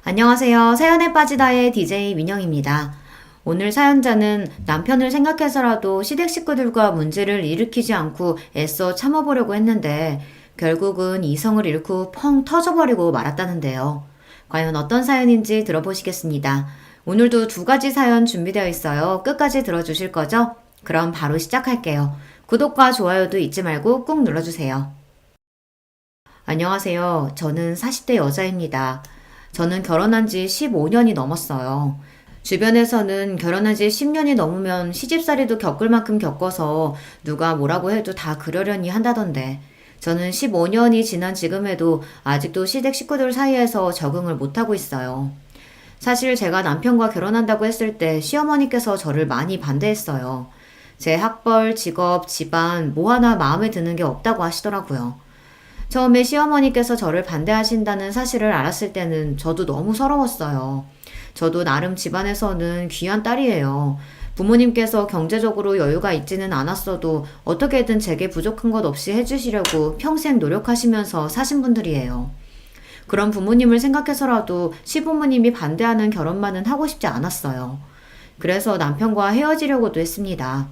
안녕하세요. 사연에 빠지다의 DJ 민영입니다. 오늘 사연자는 남편을 생각해서라도 시댁 식구들과 문제를 일으키지 않고 애써 참아보려고 했는데 결국은 이성을 잃고 펑 터져버리고 말았다는데요. 과연 어떤 사연인지 들어보시겠습니다. 오늘도 두 가지 사연 준비되어 있어요. 끝까지 들어주실 거죠? 그럼 바로 시작할게요. 구독과 좋아요도 잊지 말고 꾹 눌러주세요. 안녕하세요. 저는 40대 여자입니다. 저는 결혼한 지 15년이 넘었어요. 주변에서는 결혼한 지 10년이 넘으면 시집살이도 겪을 만큼 겪어서 누가 뭐라고 해도 다 그러려니 한다던데 저는 15년이 지난 지금에도 아직도 시댁 식구들 사이에서 적응을 못하고 있어요. 사실 제가 남편과 결혼한다고 했을 때 시어머니께서 저를 많이 반대했어요. 제 학벌, 직업, 집안 뭐 하나 마음에 드는 게 없다고 하시더라고요. 처음에 시어머니께서 저를 반대하신다는 사실을 알았을 때는 저도 너무 서러웠어요. 저도 나름 집안에서는 귀한 딸이에요. 부모님께서 경제적으로 여유가 있지는 않았어도 어떻게든 제게 부족한 것 없이 해주시려고 평생 노력하시면서 사신 분들이에요. 그런 부모님을 생각해서라도 시부모님이 반대하는 결혼만은 하고 싶지 않았어요. 그래서 남편과 헤어지려고도 했습니다.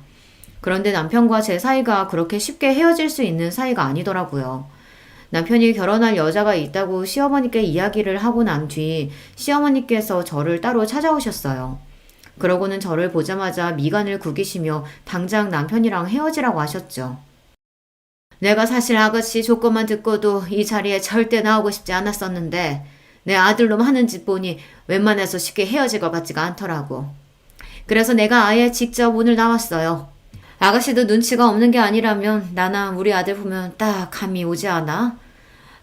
그런데 남편과 제 사이가 그렇게 쉽게 헤어질 수 있는 사이가 아니더라고요. 남편이 결혼할 여자가 있다고 시어머니께 이야기를 하고 난 뒤 시어머니께서 저를 따로 찾아오셨어요. 그러고는 저를 보자마자 미간을 구기시며 당장 남편이랑 헤어지라고 하셨죠. 내가 사실 아가씨 조건만 듣고도 이 자리에 절대 나오고 싶지 않았었는데 내 아들놈 하는 짓 보니 웬만해서 쉽게 헤어질 것 같지가 않더라고. 그래서 내가 아예 직접 오늘 나왔어요. 아가씨도 눈치가 없는 게 아니라면 나나 우리 아들 보면 딱 감이 오지 않아?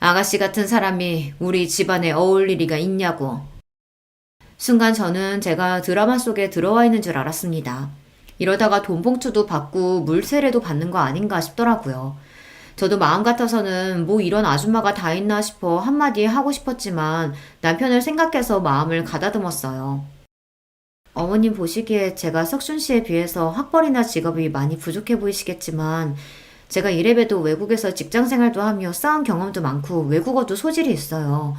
아가씨 같은 사람이 우리 집안에 어울릴 리가 있냐고. 순간 저는 제가 드라마 속에 들어와 있는 줄 알았습니다. 이러다가 돈봉투도 받고 물세례도 받는 거 아닌가 싶더라고요. 저도 마음 같아서는 뭐 이런 아줌마가 다 있나 싶어 한마디 하고 싶었지만 남편을 생각해서 마음을 가다듬었어요. 어머님 보시기에 제가 석순 씨에 비해서 학벌이나 직업이 많이 부족해 보이시겠지만 제가 이래봬도 외국에서 직장 생활도 하며 쌓은 경험도 많고 외국어도 소질이 있어요.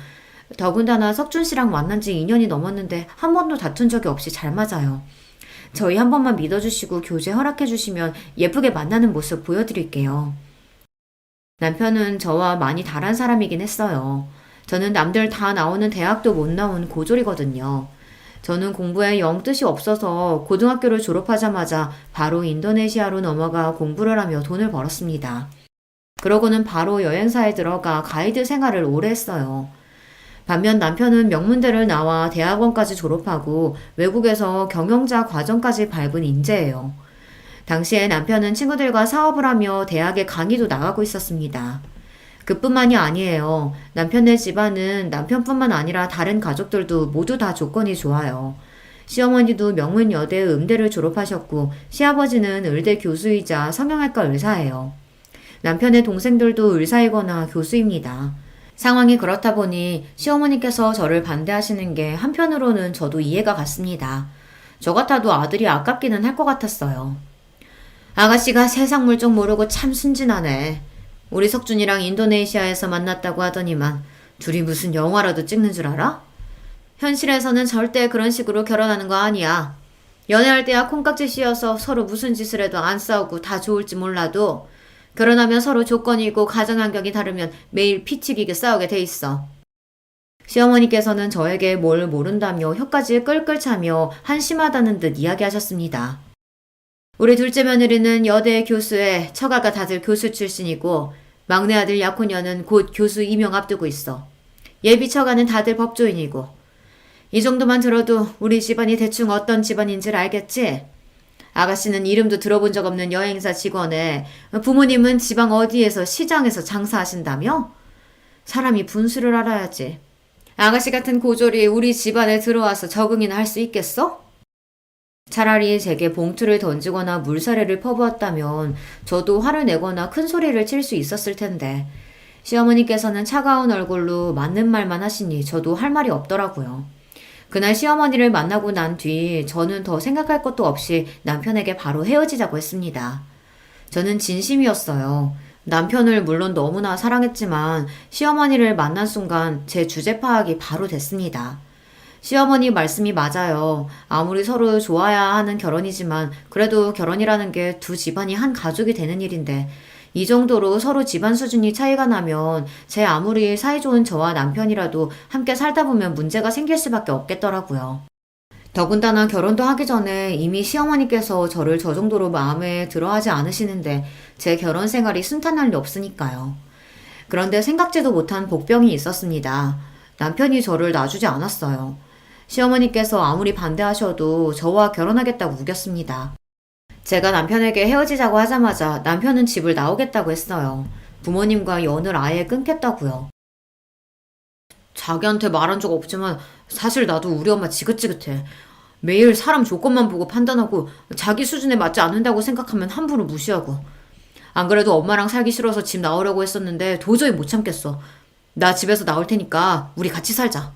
더군다나 석준 씨랑 만난 지 2년이 넘었는데 한 번도 다툰 적이 없이 잘 맞아요. 저희 한 번만 믿어주시고 교제 허락해주시면 예쁘게 만나는 모습 보여드릴게요. 남편은 저와 많이 다른 사람이긴 했어요. 저는 남들 다 나오는 대학도 못 나온 고졸이거든요. 저는 공부에 영 뜻이 없어서 고등학교를 졸업하자마자 바로 인도네시아로 넘어가 공부를 하며 돈을 벌었습니다. 그러고는 바로 여행사에 들어가 가이드 생활을 오래 했어요. 반면 남편은 명문대를 나와 대학원까지 졸업하고 외국에서 경영자 과정까지 밟은 인재예요. 당시에 남편은 친구들과 사업을 하며 대학에 강의도 나가고 있었습니다. 그뿐만이 아니에요. 남편네 집안은 남편뿐만 아니라 다른 가족들도 모두 다 조건이 좋아요. 시어머니도 명문여대 음대를 졸업하셨고 시아버지는 의대 교수이자 성형외과 의사예요. 남편의 동생들도 의사이거나 교수입니다. 상황이 그렇다 보니 시어머니께서 저를 반대하시는 게 한편으로는 저도 이해가 갔습니다. 저 같아도 아들이 아깝기는 할 것 같았어요. 아가씨가 세상 물정 모르고 참 순진하네. 우리 석준이랑 인도네시아에서 만났다고 하더니만 둘이 무슨 영화라도 찍는 줄 알아? 현실에서는 절대 그런 식으로 결혼하는 거 아니야. 연애할 때야 콩깍지 씌어서 서로 무슨 짓을 해도 안 싸우고 다 좋을지 몰라도 결혼하면 서로 조건이 있고 가정 환경이 다르면 매일 피 튀기게 싸우게 돼 있어. 시어머니께서는 저에게 뭘 모른다며 혀까지 끌끌 차며 한심하다는 듯 이야기하셨습니다. 우리 둘째 며느리는 여대 교수에 처가가 다들 교수 출신이고 막내 아들 약혼녀는 곧 교수 임용 앞두고 있어. 예비 처가는 다들 법조인이고. 이 정도만 들어도 우리 집안이 대충 어떤 집안인지를 알겠지? 아가씨는 이름도 들어본 적 없는 여행사 직원에 부모님은 지방 어디에서 시장에서 장사하신다며? 사람이 분수를 알아야지. 아가씨 같은 고졸이 우리 집안에 들어와서 적응이나 할 수 있겠어? 차라리 제게 봉투를 던지거나 물사례를 퍼부었다면 저도 화를 내거나 큰 소리를 칠 수 있었을 텐데 시어머니께서는 차가운 얼굴로 맞는 말만 하시니 저도 할 말이 없더라고요. 그날 시어머니를 만나고 난 뒤 저는 더 생각할 것도 없이 남편에게 바로 헤어지자고 했습니다. 저는 진심이었어요. 남편을 물론 너무나 사랑했지만 시어머니를 만난 순간 제 주제 파악이 바로 됐습니다. 시어머니 말씀이 맞아요. 아무리 서로 좋아야 하는 결혼이지만 그래도 결혼이라는 게 두 집안이 한 가족이 되는 일인데 이 정도로 서로 집안 수준이 차이가 나면 제 아무리 사이좋은 저와 남편이라도 함께 살다 보면 문제가 생길 수밖에 없겠더라고요. 더군다나 결혼도 하기 전에 이미 시어머니께서 저를 저 정도로 마음에 들어 하지 않으시는데 제 결혼 생활이 순탄할 리 없으니까요. 그런데 생각지도 못한 복병이 있었습니다. 남편이 저를 놔주지 않았어요. 시어머니께서 아무리 반대하셔도 저와 결혼하겠다고 우겼습니다. 제가 남편에게 헤어지자고 하자마자 남편은 집을 나오겠다고 했어요. 부모님과 연을 아예 끊겠다고요. 자기한테 말한 적 없지만 사실 나도 우리 엄마 지긋지긋해. 매일 사람 조건만 보고 판단하고 자기 수준에 맞지 않는다고 생각하면 함부로 무시하고. 안 그래도 엄마랑 살기 싫어서 집 나오려고 했었는데 도저히 못 참겠어. 나 집에서 나올 테니까 우리 같이 살자.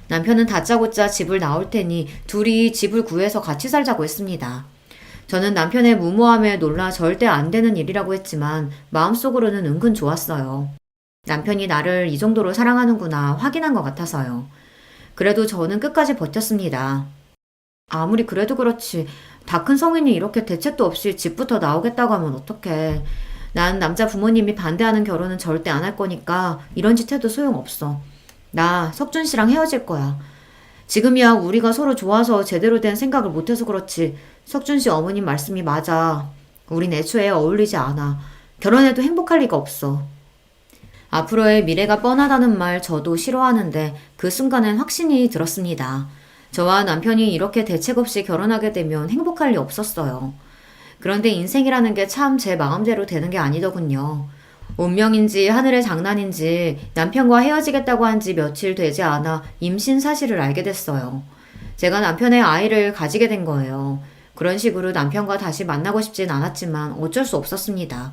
남편은 다짜고짜 집을 나올 테니 둘이 집을 구해서 같이 살자고 했습니다. 저는 남편의 무모함에 놀라 절대 안 되는 일이라고 했지만 마음속으로는 은근 좋았어요. 남편이 나를 이 정도로 사랑하는구나 확인한 것 같아서요. 그래도 저는 끝까지 버텼습니다. 아무리 그래도 그렇지 다 큰 성인이 이렇게 대책도 없이 집부터 나오겠다고 하면 어떡해. 난 남자 부모님이 반대하는 결혼은 절대 안 할 거니까 이런 짓 해도 소용없어. 나 석준 씨랑 헤어질 거야. 지금이야 우리가 서로 좋아서 제대로 된 생각을 못해서 그렇지 석준 씨 어머님 말씀이 맞아. 우린 애초에 어울리지 않아. 결혼해도 행복할 리가 없어. 앞으로의 미래가 뻔하다는 말 저도 싫어하는데 그 순간엔 확신이 들었습니다. 저와 남편이 이렇게 대책 없이 결혼하게 되면 행복할 리 없었어요. 그런데 인생이라는 게 참 제 마음대로 되는 게 아니더군요. 운명인지 하늘의 장난인지 남편과 헤어지겠다고 한 지 며칠 되지 않아 임신 사실을 알게 됐어요. 제가 남편의 아이를 가지게 된 거예요. 그런 식으로 남편과 다시 만나고 싶진 않았지만 어쩔 수 없었습니다.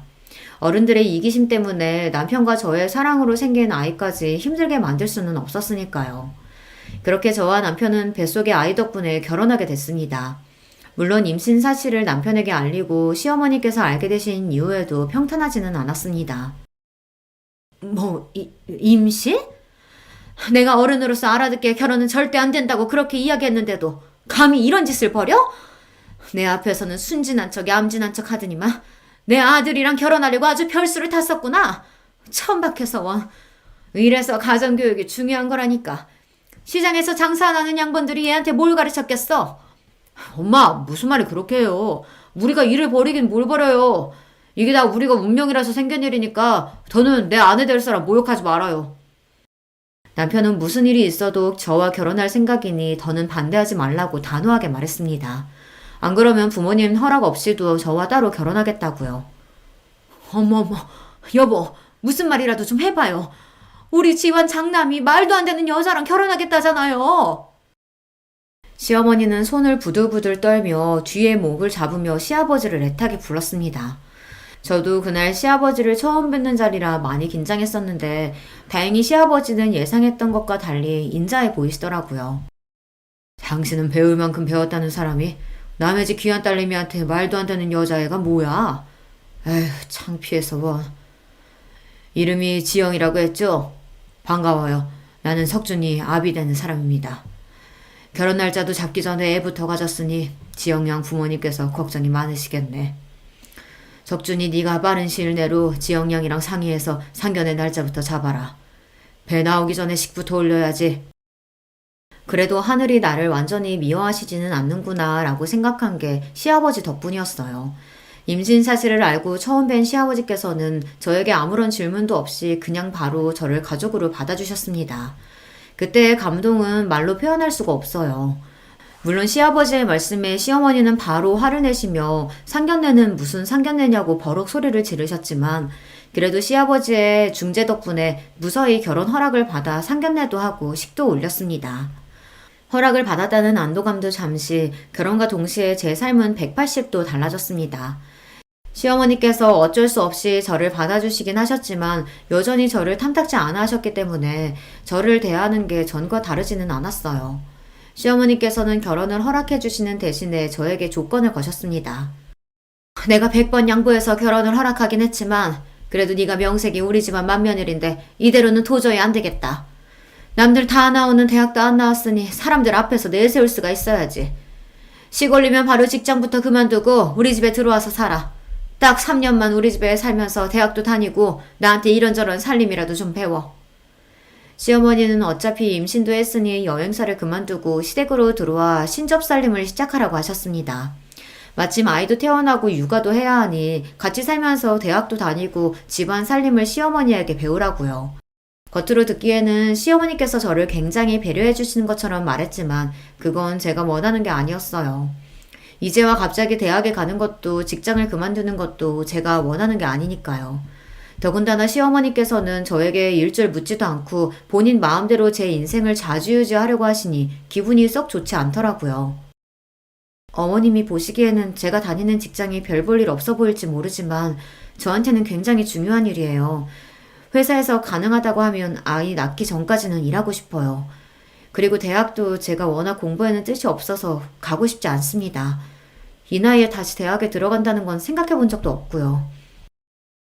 어른들의 이기심 때문에 남편과 저의 사랑으로 생긴 아이까지 힘들게 만들 수는 없었으니까요. 그렇게 저와 남편은 뱃속의 아이 덕분에 결혼하게 됐습니다. 물론 임신 사실을 남편에게 알리고 시어머니께서 알게 되신 이후에도 평탄하지는 않았습니다. 임신? 내가 어른으로서 알아듣게 결혼은 절대 안 된다고 그렇게 이야기했는데도 감히 이런 짓을 벌여? 내 앞에서는 순진한 척 얌전한 척 하더니만 내 아들이랑 결혼하려고 아주 별수를 탔었구나. 천박해서 원. 이래서 가정교육이 중요한 거라니까. 시장에서 장사 안 하는 양반들이 얘한테 뭘 가르쳤겠어? 엄마, 무슨 말이 그렇게 해요. 우리가 일을 벌이긴 뭘 벌여요. 이게 다 우리가 운명이라서 생긴 일이니까 더는 내 아내 될 사람 모욕하지 말아요. 남편은 무슨 일이 있어도 저와 결혼할 생각이니 더는 반대하지 말라고 단호하게 말했습니다. 안 그러면 부모님 허락 없이도 저와 따로 결혼하겠다고요. 어머머, 여보, 무슨 말이라도 좀 해봐요. 우리 집안 장남이 말도 안 되는 여자랑 결혼하겠다잖아요. 시어머니는 손을 부들부들 떨며 뒤에 목을 잡으며 시아버지를 애타게 불렀습니다. 저도 그날 시아버지를 처음 뵙는 자리라 많이 긴장했었는데 다행히 시아버지는 예상했던 것과 달리 인자해 보이시더라고요. 당신은 배울 만큼 배웠다는 사람이 남의 집 귀한 딸내미한테 말도 안 되는 여자애가 뭐야? 에휴, 창피해서 뭐. 이름이 지영이라고 했죠? 반가워요. 나는 석준이 아비 되는 사람입니다. 결혼 날짜도 잡기 전에 애부터 가졌으니 지영 양 부모님께서 걱정이 많으시겠네. 석준이 네가 빠른 시일 내로 지영 양이랑 상의해서 상견례 날짜부터 잡아라. 배 나오기 전에 식부터 올려야지. 그래도 하늘이 나를 완전히 미워하시지는 않는구나 라고 생각한 게 시아버지 덕분이었어요. 임신 사실을 알고 처음 뵌 시아버지께서는 저에게 아무런 질문도 없이 그냥 바로 저를 가족으로 받아주셨습니다. 그때의 감동은 말로 표현할 수가 없어요. 물론 시아버지의 말씀에 시어머니는 바로 화를 내시며 상견례는 무슨 상견례냐고 버럭 소리를 지르셨지만 그래도 시아버지의 중재 덕분에 무사히 결혼 허락을 받아 상견례도 하고 식도 올렸습니다. 허락을 받았다는 안도감도 잠시, 결혼과 동시에 제 삶은 180도 달라졌습니다. 시어머니께서 어쩔 수 없이 저를 받아주시긴 하셨지만 여전히 저를 탐탁지 않아 하셨기 때문에 저를 대하는 게 전과 다르지는 않았어요. 시어머니께서는 결혼을 허락해 주시는 대신에 저에게 조건을 거셨습니다. 내가 100번 양보해서 결혼을 허락하긴 했지만 그래도 네가 명색이 우리 집안 맏며느리인데 이대로는 도저히 안 되겠다. 남들 다 나오는 대학도 안 나왔으니 사람들 앞에서 내세울 수가 있어야지. 시골이면 바로 직장부터 그만두고 우리 집에 들어와서 살아. 딱 3년만 우리 집에 살면서 대학도 다니고 나한테 이런저런 살림이라도 좀 배워. 시어머니는 어차피 임신도 했으니 여행사를 그만두고 시댁으로 들어와 신접살림을 시작하라고 하셨습니다. 마침 아이도 태어나고 육아도 해야 하니 같이 살면서 대학도 다니고 집안 살림을 시어머니에게 배우라고요. 겉으로 듣기에는 시어머니께서 저를 굉장히 배려해 주시는 것처럼 말했지만 그건 제가 원하는 게 아니었어요. 이제와 갑자기 대학에 가는 것도 직장을 그만두는 것도 제가 원하는 게 아니니까요. 더군다나 시어머니께서는 저에게 일절 묻지도 않고 본인 마음대로 제 인생을 좌지우지하려고 하시니 기분이 썩 좋지 않더라고요. 어머님이 보시기에는 제가 다니는 직장이 별 볼 일 없어 보일지 모르지만 저한테는 굉장히 중요한 일이에요. 회사에서 가능하다고 하면 아이 낳기 전까지는 일하고 싶어요. 그리고 대학도 제가 워낙 공부에는 뜻이 없어서 가고 싶지 않습니다. 이 나이에 다시 대학에 들어간다는 건 생각해 본 적도 없고요.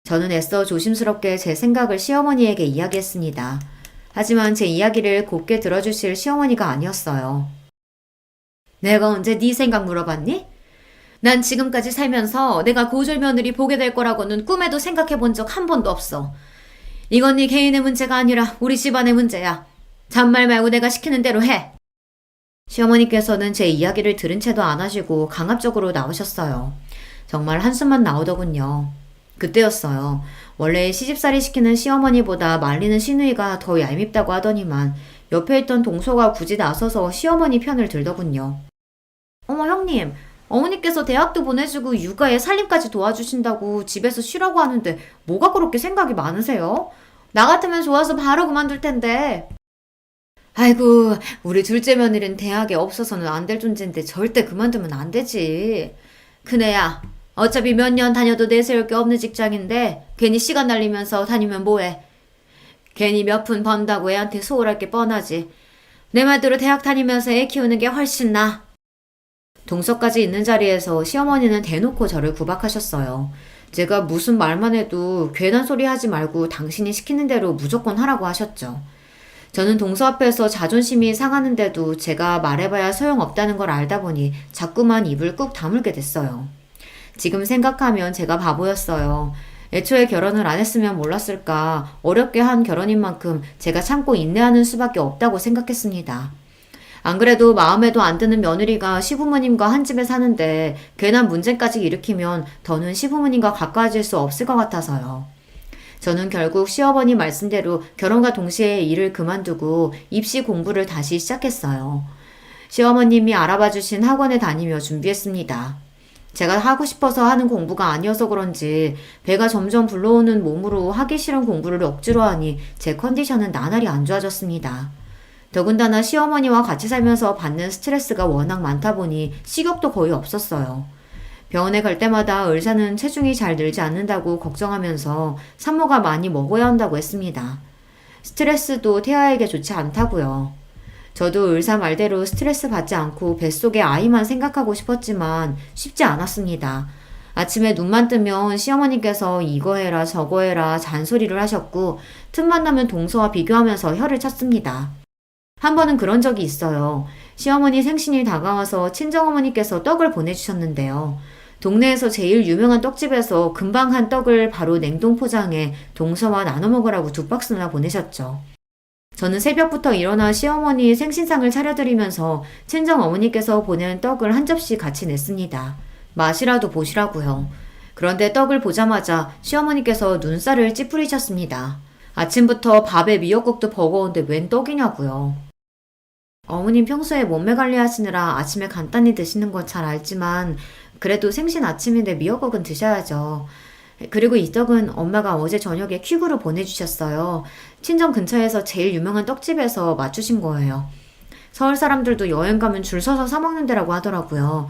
저는 애써 조심스럽게 제 생각을 시어머니에게 이야기했습니다. 하지만 제 이야기를 곱게 들어주실 시어머니가 아니었어요. 내가 언제 네 생각 물어봤니? 난 지금까지 살면서 내가 고졸 며느리 보게 될 거라고는 꿈에도 생각해 본 적 한 번도 없어. 이건 네 개인의 문제가 아니라 우리 집안의 문제야. 잔말 말고 내가 시키는 대로 해. 시어머니께서는 제 이야기를 들은 채도 안 하시고 강압적으로 나오셨어요. 정말 한숨만 나오더군요. 그때였어요. 원래 시집살이 시키는 시어머니보다 말리는 시누이가 더 얄밉다고 하더니만 옆에 있던 동서가 굳이 나서서 시어머니 편을 들더군요. 어머 형님, 어머니께서 대학도 보내주고 육아에 살림까지 도와주신다고 집에서 쉬라고 하는데 뭐가 그렇게 생각이 많으세요? 나 같으면 좋아서 바로 그만둘 텐데. 아이고, 우리 둘째 며느리는 대학에 없어서는 안 될 존재인데 절대 그만두면 안 되지. 큰애야, 어차피 몇 년 다녀도 내세울 게 없는 직장인데 괜히 시간 날리면서 다니면 뭐해. 괜히 몇 푼 번다고 애한테 소홀할 게 뻔하지. 내 말대로 대학 다니면서 애 키우는 게 훨씬 나아. 동서까지 있는 자리에서 시어머니는 대놓고 저를 구박하셨어요. 제가 무슨 말만 해도 괜한 소리 하지 말고 당신이 시키는 대로 무조건 하라고 하셨죠. 저는 동서 앞에서 자존심이 상하는데도 제가 말해봐야 소용없다는 걸 알다 보니 자꾸만 입을 꾹 다물게 됐어요. 지금 생각하면 제가 바보였어요. 애초에 결혼을 안 했으면 몰랐을까. 어렵게 한 결혼인 만큼 제가 참고 인내하는 수밖에 없다고 생각했습니다. 안 그래도 마음에도 안 드는 며느리가 시부모님과 한 집에 사는데 괜한 문제까지 일으키면 더는 시부모님과 가까워질 수 없을 것 같아서요. 저는 결국 시어머니 말씀대로 결혼과 동시에 일을 그만두고 입시 공부를 다시 시작했어요. 시어머님이 알아봐 주신 학원에 다니며 준비했습니다. 제가 하고 싶어서 하는 공부가 아니어서 그런지 배가 점점 불러오는 몸으로 하기 싫은 공부를 억지로 하니 제 컨디션은 나날이 안 좋아졌습니다. 더군다나 시어머니와 같이 살면서 받는 스트레스가 워낙 많다 보니 식욕도 거의 없었어요. 병원에 갈 때마다 의사는 체중이 잘 늘지 않는다고 걱정하면서 산모가 많이 먹어야 한다고 했습니다. 스트레스도 태아에게 좋지 않다고요. 저도 의사 말대로 스트레스 받지 않고 뱃속에 아이만 생각하고 싶었지만 쉽지 않았습니다. 아침에 눈만 뜨면 시어머니께서 이거 해라 저거 해라 잔소리를 하셨고 틈만 나면 동서와 비교하면서 혀를 찼습니다. 한 번은 그런 적이 있어요. 시어머니 생신이 다가와서 친정어머니께서 떡을 보내주셨는데요. 동네에서 제일 유명한 떡집에서 금방 한 떡을 바로 냉동 포장해 동서와 나눠 먹으라고 2박스나 보내셨죠. 저는 새벽부터 일어나 시어머니 생신상을 차려드리면서 친정어머니께서 보낸 떡을 한 접시 같이 냈습니다. 맛이라도 보시라고요. 그런데 떡을 보자마자 시어머니께서 눈살을 찌푸리셨습니다. 아침부터 밥에 미역국도 버거운데 웬 떡이냐고요. 어머님 평소에 몸매 관리하시느라 아침에 간단히 드시는 건 잘 알지만 그래도 생신 아침인데 미역국은 드셔야죠. 그리고 이 떡은 엄마가 어제 저녁에 퀵으로 보내주셨어요. 친정 근처에서 제일 유명한 떡집에서 맞추신 거예요. 서울 사람들도 여행 가면 줄 서서 사 먹는 데라고 하더라고요.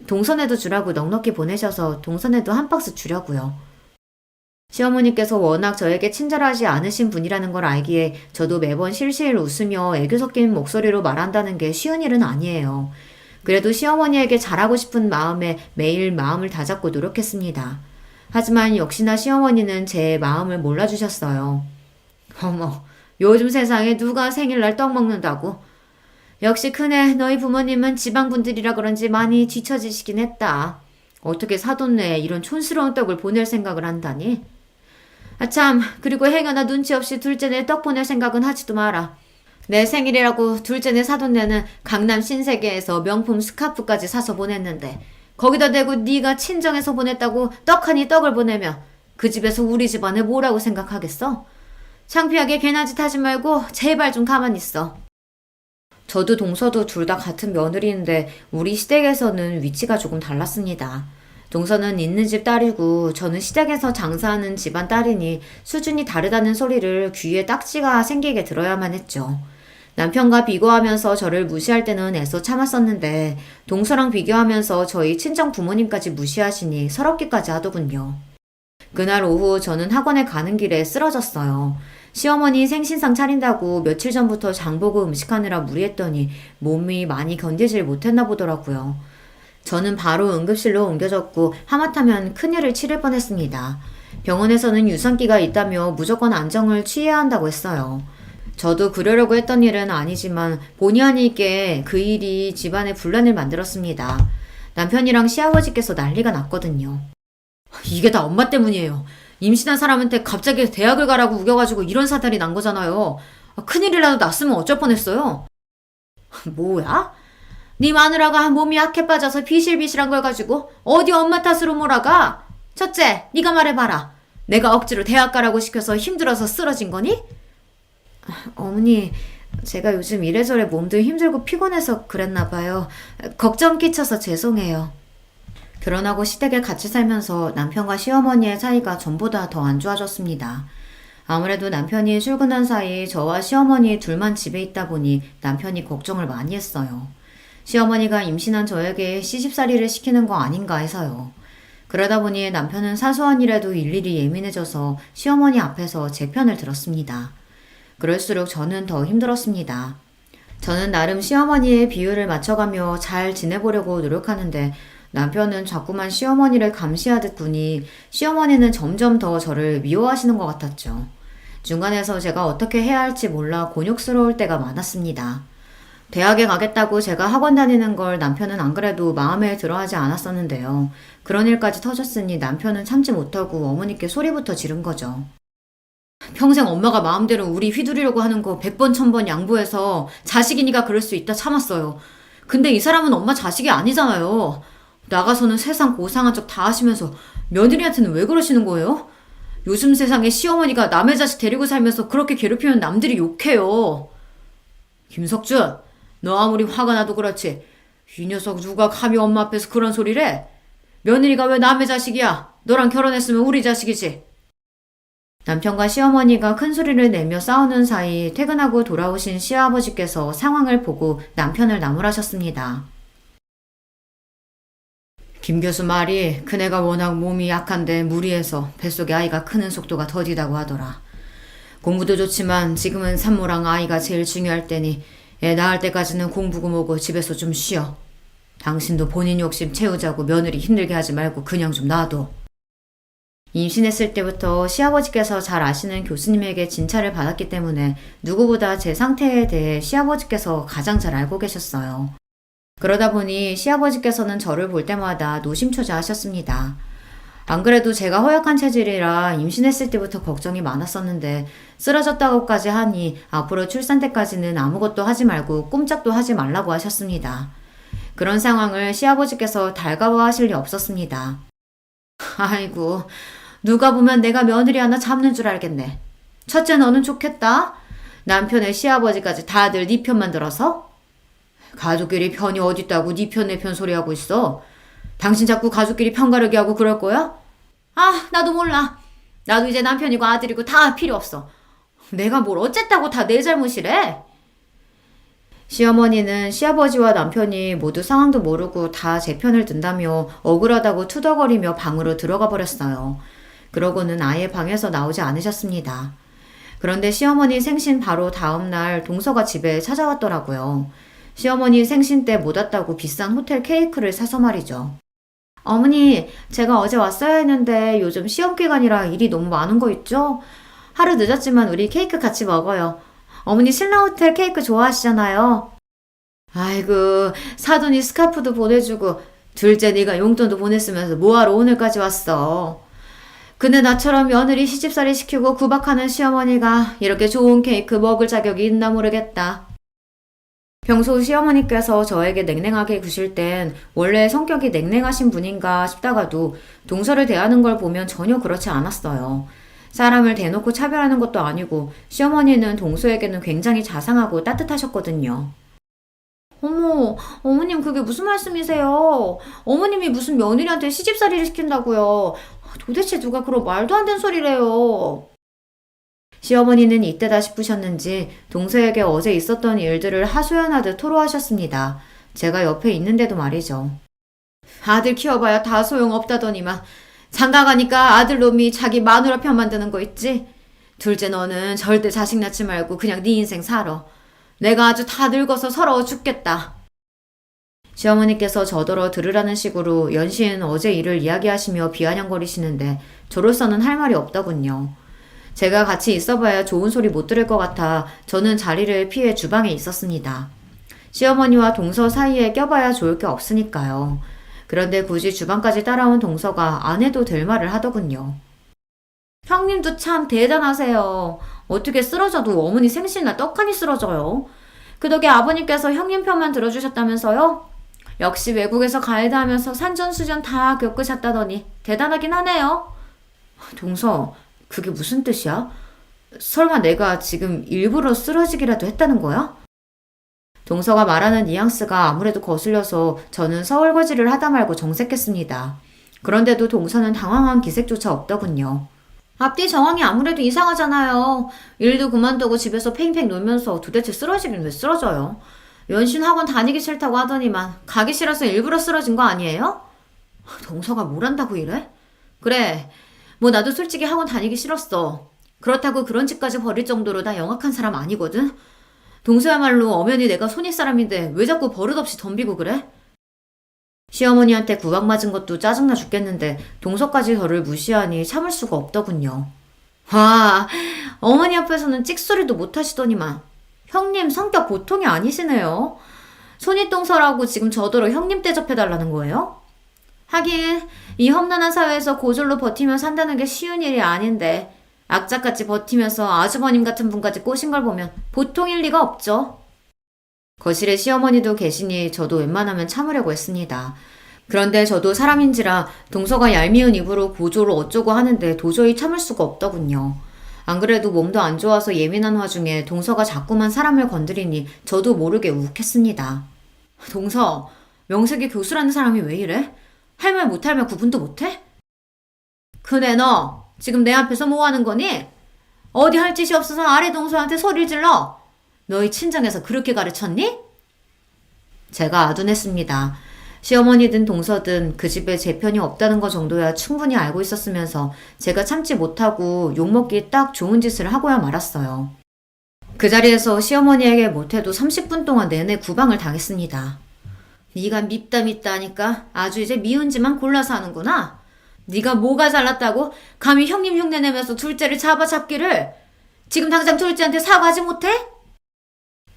동선에도 주라고 넉넉히 보내셔서 동선에도 한 박스 주려고요. 시어머니께서 워낙 저에게 친절하지 않으신 분이라는 걸 알기에 저도 매번 실실 웃으며 애교 섞인 목소리로 말한다는 게 쉬운 일은 아니에요. 그래도 시어머니에게 잘하고 싶은 마음에 매일 마음을 다잡고 노력했습니다. 하지만 역시나 시어머니는 제 마음을 몰라주셨어요. 어머, 요즘 세상에 누가 생일날 떡 먹는다고. 역시 크네. 너희 부모님은 지방분들이라 그런지 많이 뒤처지시긴 했다. 어떻게 사돈네에 이런 촌스러운 떡을 보낼 생각을 한다니? 아참, 그리고 행여나 눈치 없이 둘째네 떡 보낼 생각은 하지도 마라. 내 생일이라고 둘째네 사돈네는 강남 신세계에서 명품 스카프까지 사서 보냈는데 거기다 대고 네가 친정에서 보냈다고 떡하니 떡을 보내면 그 집에서 우리 집안에 뭐라고 생각하겠어? 창피하게 괜한 짓 하지 말고 제발 좀 가만히 있어. 저도 동서도 둘 다 같은 며느리인데 우리 시댁에서는 위치가 조금 달랐습니다. 동서는 있는 집 딸이고 저는 시댁에서 장사하는 집안 딸이니 수준이 다르다는 소리를 귀에 딱지가 생기게 들어야만 했죠. 남편과 비교하면서 저를 무시할 때는 애써 참았었는데 동서랑 비교하면서 저희 친정 부모님까지 무시하시니 서럽기까지 하더군요. 그날 오후 저는 학원에 가는 길에 쓰러졌어요. 시어머니 생신상 차린다고 며칠 전부터 장보고 음식하느라 무리했더니 몸이 많이 견디질 못했나 보더라고요. 저는 바로 응급실로 옮겨졌고 하마터면 큰일을 치를 뻔했습니다. 병원에서는 유산기가 있다며 무조건 안정을 취해야 한다고 했어요. 저도 그러려고 했던 일은 아니지만 본의 아니게 그 일이 집안에 분란을 만들었습니다. 남편이랑 시아버지께서 난리가 났거든요. 이게 다 엄마 때문이에요. 임신한 사람한테 갑자기 대학을 가라고 우겨가지고 이런 사달이 난 거잖아요. 큰일이라도 났으면 어쩔 뻔했어요. 뭐야? 네 마누라가 몸이 약해 빠져서 비실비실한 걸 가지고 어디 엄마 탓으로 몰아가? 첫째, 네가 말해봐라. 내가 억지로 대학 가라고 시켜서 힘들어서 쓰러진 거니? 어머니, 제가 요즘 이래저래 몸도 힘들고 피곤해서 그랬나 봐요. 걱정 끼쳐서 죄송해요. 결혼하고 시댁에 같이 살면서 남편과 시어머니의 사이가 전보다 더 안 좋아졌습니다. 아무래도 남편이 출근한 사이 저와 시어머니 둘만 집에 있다 보니 남편이 걱정을 많이 했어요. 시어머니가 임신한 저에게 시집살이를 시키는 거 아닌가 해서요. 그러다 보니 남편은 사소한 일에도 일일이 예민해져서 시어머니 앞에서 제 편을 들었습니다. 그럴수록 저는 더 힘들었습니다. 저는 나름 시어머니의 비율을 맞춰가며 잘 지내보려고 노력하는데 남편은 자꾸만 시어머니를 감시하듯 군이 시어머니는 점점 더 저를 미워하시는 것 같았죠. 중간에서 제가 어떻게 해야 할지 몰라 곤욕스러울 때가 많았습니다. 대학에 가겠다고 제가 학원 다니는 걸 남편은 안 그래도 마음에 들어하지 않았었는데요. 그런 일까지 터졌으니 남편은 참지 못하고 어머니께 소리부터 지른 거죠. 평생 엄마가 마음대로 우리 휘두르려고 하는 거 100번 1000번 양보해서 자식이니까 그럴 수 있다 참았어요. 근데 이 사람은 엄마 자식이 아니잖아요. 나가서는 세상 고상한 척 다 하시면서 며느리한테는 왜 그러시는 거예요? 요즘 세상에 시어머니가 남의 자식 데리고 살면서 그렇게 괴롭히면 남들이 욕해요. 김석준, 너 아무리 화가 나도 그렇지. 이 녀석 누가 감히 엄마 앞에서 그런 소리를 해? 며느리가 왜 남의 자식이야? 너랑 결혼했으면 우리 자식이지. 남편과 시어머니가 큰 소리를 내며 싸우는 사이 퇴근하고 돌아오신 시아버지께서 상황을 보고 남편을 나무라셨습니다. 김 교수 말이 그네가 워낙 몸이 약한데 무리해서 뱃속에 아이가 크는 속도가 더디다고 하더라. 공부도 좋지만 지금은 산모랑 아이가 제일 중요할 때니 애 낳을 때까지는 공부고 뭐고 집에서 좀 쉬어. 당신도 본인 욕심 채우자고 며느리 힘들게 하지 말고 그냥 좀 놔둬. 임신했을 때부터 시아버지께서 잘 아시는 교수님에게 진찰을 받았기 때문에 누구보다 제 상태에 대해 시아버지께서 가장 잘 알고 계셨어요. 그러다 보니 시아버지께서는 저를 볼 때마다 노심초사하셨습니다. 안 그래도 제가 허약한 체질이라 임신했을 때부터 걱정이 많았었는데 쓰러졌다고까지 하니 앞으로 출산 때까지는 아무것도 하지 말고 꼼짝도 하지 말라고 하셨습니다. 그런 상황을 시아버지께서 달가워하실 리 없었습니다. 아이고, 누가 보면 내가 며느리 하나 잡는 줄 알겠네. 첫째 너는 좋겠다. 남편의 시아버지까지 다들 네 편만 들어서? 가족끼리 편이 어딨다고 네 편 내 편 소리하고 있어. 당신 자꾸 가족끼리 편가르기 하고 그럴 거야? 아, 나도 몰라. 나도 이제 남편이고 아들이고 다 필요 없어. 내가 뭘 어쨌다고 다 내 잘못이래? 시어머니는 시아버지와 남편이 모두 상황도 모르고 다 제 편을 든다며 억울하다고 투덜거리며 방으로 들어가 버렸어요. 그러고는 아예 방에서 나오지 않으셨습니다. 그런데 시어머니 생신 바로 다음날 동서가 집에 찾아왔더라고요. 시어머니 생신 때 못 왔다고 비싼 호텔 케이크를 사서 말이죠. 어머니, 제가 어제 왔어야 했는데 요즘 시험 기간이라 일이 너무 많은 거 있죠? 하루 늦었지만 우리 케이크 같이 먹어요. 어머니 신라 호텔 케이크 좋아하시잖아요. 아이고, 사돈이 스카프도 보내주고 둘째 네가 용돈도 보냈으면서 뭐하러 오늘까지 왔어. 근데 나처럼 며느리 시집살이 시키고 구박하는 시어머니가 이렇게 좋은 케이크 먹을 자격이 있나 모르겠다. 평소 시어머니께서 저에게 냉랭하게 구실 땐 원래 성격이 냉랭하신 분인가 싶다가도 동서를 대하는 걸 보면 전혀 그렇지 않았어요. 사람을 대놓고 차별하는 것도 아니고 시어머니는 동서에게는 굉장히 자상하고 따뜻하셨거든요. 어머, 어머님 그게 무슨 말씀이세요? 어머님이 무슨 며느리한테 시집살이를 시킨다고요? 도대체 누가 그런 말도 안 되는 소리래요? 시어머니는 이때다 싶으셨는지 동서에게 어제 있었던 일들을 하소연하듯 토로하셨습니다. 제가 옆에 있는데도 말이죠. 아들 키워봐야 다 소용없다더니만 장가 가니까 아들놈이 자기 마누라 편 만드는 거 있지? 둘째 너는 절대 자식 낳지 말고 그냥 네 인생 살아. 내가 아주 다 늙어서 서러워 죽겠다. 시어머니께서 저더러 들으라는 식으로 연신 어제 일을 이야기하시며 비아냥거리시는데 저로서는 할 말이 없더군요. 제가 같이 있어봐야 좋은 소리 못 들을 것 같아 저는 자리를 피해 주방에 있었습니다. 시어머니와 동서 사이에 껴봐야 좋을 게 없으니까요. 그런데 굳이 주방까지 따라온 동서가 안 해도 될 말을 하더군요. 형님도 참 대단하세요. 어떻게 쓰러져도 어머니 생신날 떡하니 쓰러져요. 그 덕에 아버님께서 형님 편만 들어주셨다면서요? 역시 외국에서 가이드 하면서 산전수전 다 겪으셨다더니 대단하긴 하네요. 동서, 그게 무슨 뜻이야? 설마 내가 지금 일부러 쓰러지기라도 했다는 거야? 동서가 말하는 뉘앙스가 아무래도 거슬려서 저는 서울거지를 하다 말고 정색했습니다. 그런데도 동서는 당황한 기색조차 없더군요. 앞뒤 정황이 아무래도 이상하잖아요. 일도 그만두고 집에서 팽팽 놀면서 도대체 쓰러지긴 왜 쓰러져요? 연신 학원 다니기 싫다고 하더니만 가기 싫어서 일부러 쓰러진 거 아니에요? 동서가 뭘 한다고 이래? 그래, 뭐 나도 솔직히 학원 다니기 싫었어. 그렇다고 그런 집까지 버릴 정도로 나 영악한 사람 아니거든? 동서야말로 엄연히 내가 손윗 사람인데 왜 자꾸 버릇없이 덤비고 그래? 시어머니한테 구박 맞은 것도 짜증나 죽겠는데 동서까지 저를 무시하니 참을 수가 없더군요. 와, 어머니 앞에서는 찍소리도 못하시더니만 형님 성격 보통이 아니시네요. 손윗동서라고 지금 저더러 형님 대접해달라는 거예요? 하긴 이 험난한 사회에서 고졸로 버티며 산다는 게 쉬운 일이 아닌데 악착같이 버티면서 아주버님 같은 분까지 꼬신 걸 보면 보통일 리가 없죠. 거실에 시어머니도 계시니 저도 웬만하면 참으려고 했습니다. 그런데 저도 사람인지라 동서가 얄미운 입으로 고조를 어쩌고 하는데 도저히 참을 수가 없더군요. 안 그래도 몸도 안 좋아서 예민한 와중에 동서가 자꾸만 사람을 건드리니 저도 모르게 욱했습니다. 동서, 명색이 교수라는 사람이 왜 이래? 할 말 못할 말 구분도 못해? 그래 너 지금 내 앞에서 뭐 하는 거니? 어디 할 짓이 없어서 아래 동서한테 소리를 질러? 너희 친정에서 그렇게 가르쳤니? 제가 아둔했습니다. 시어머니든 동서든 그 집에 제 편이 없다는 것 정도야 충분히 알고 있었으면서 제가 참지 못하고 욕먹기 딱 좋은 짓을 하고야 말았어요. 그 자리에서 시어머니에게 못해도 30분 동안 내내 구방을 당했습니다. 네가 밉다 하니까 아주 이제 미운 짓만 골라서 하는구나. 네가 뭐가 잘났다고 감히 형님 흉내 내면서 둘째를 잡아잡기를. 지금 당장 둘째한테 사과하지 못해?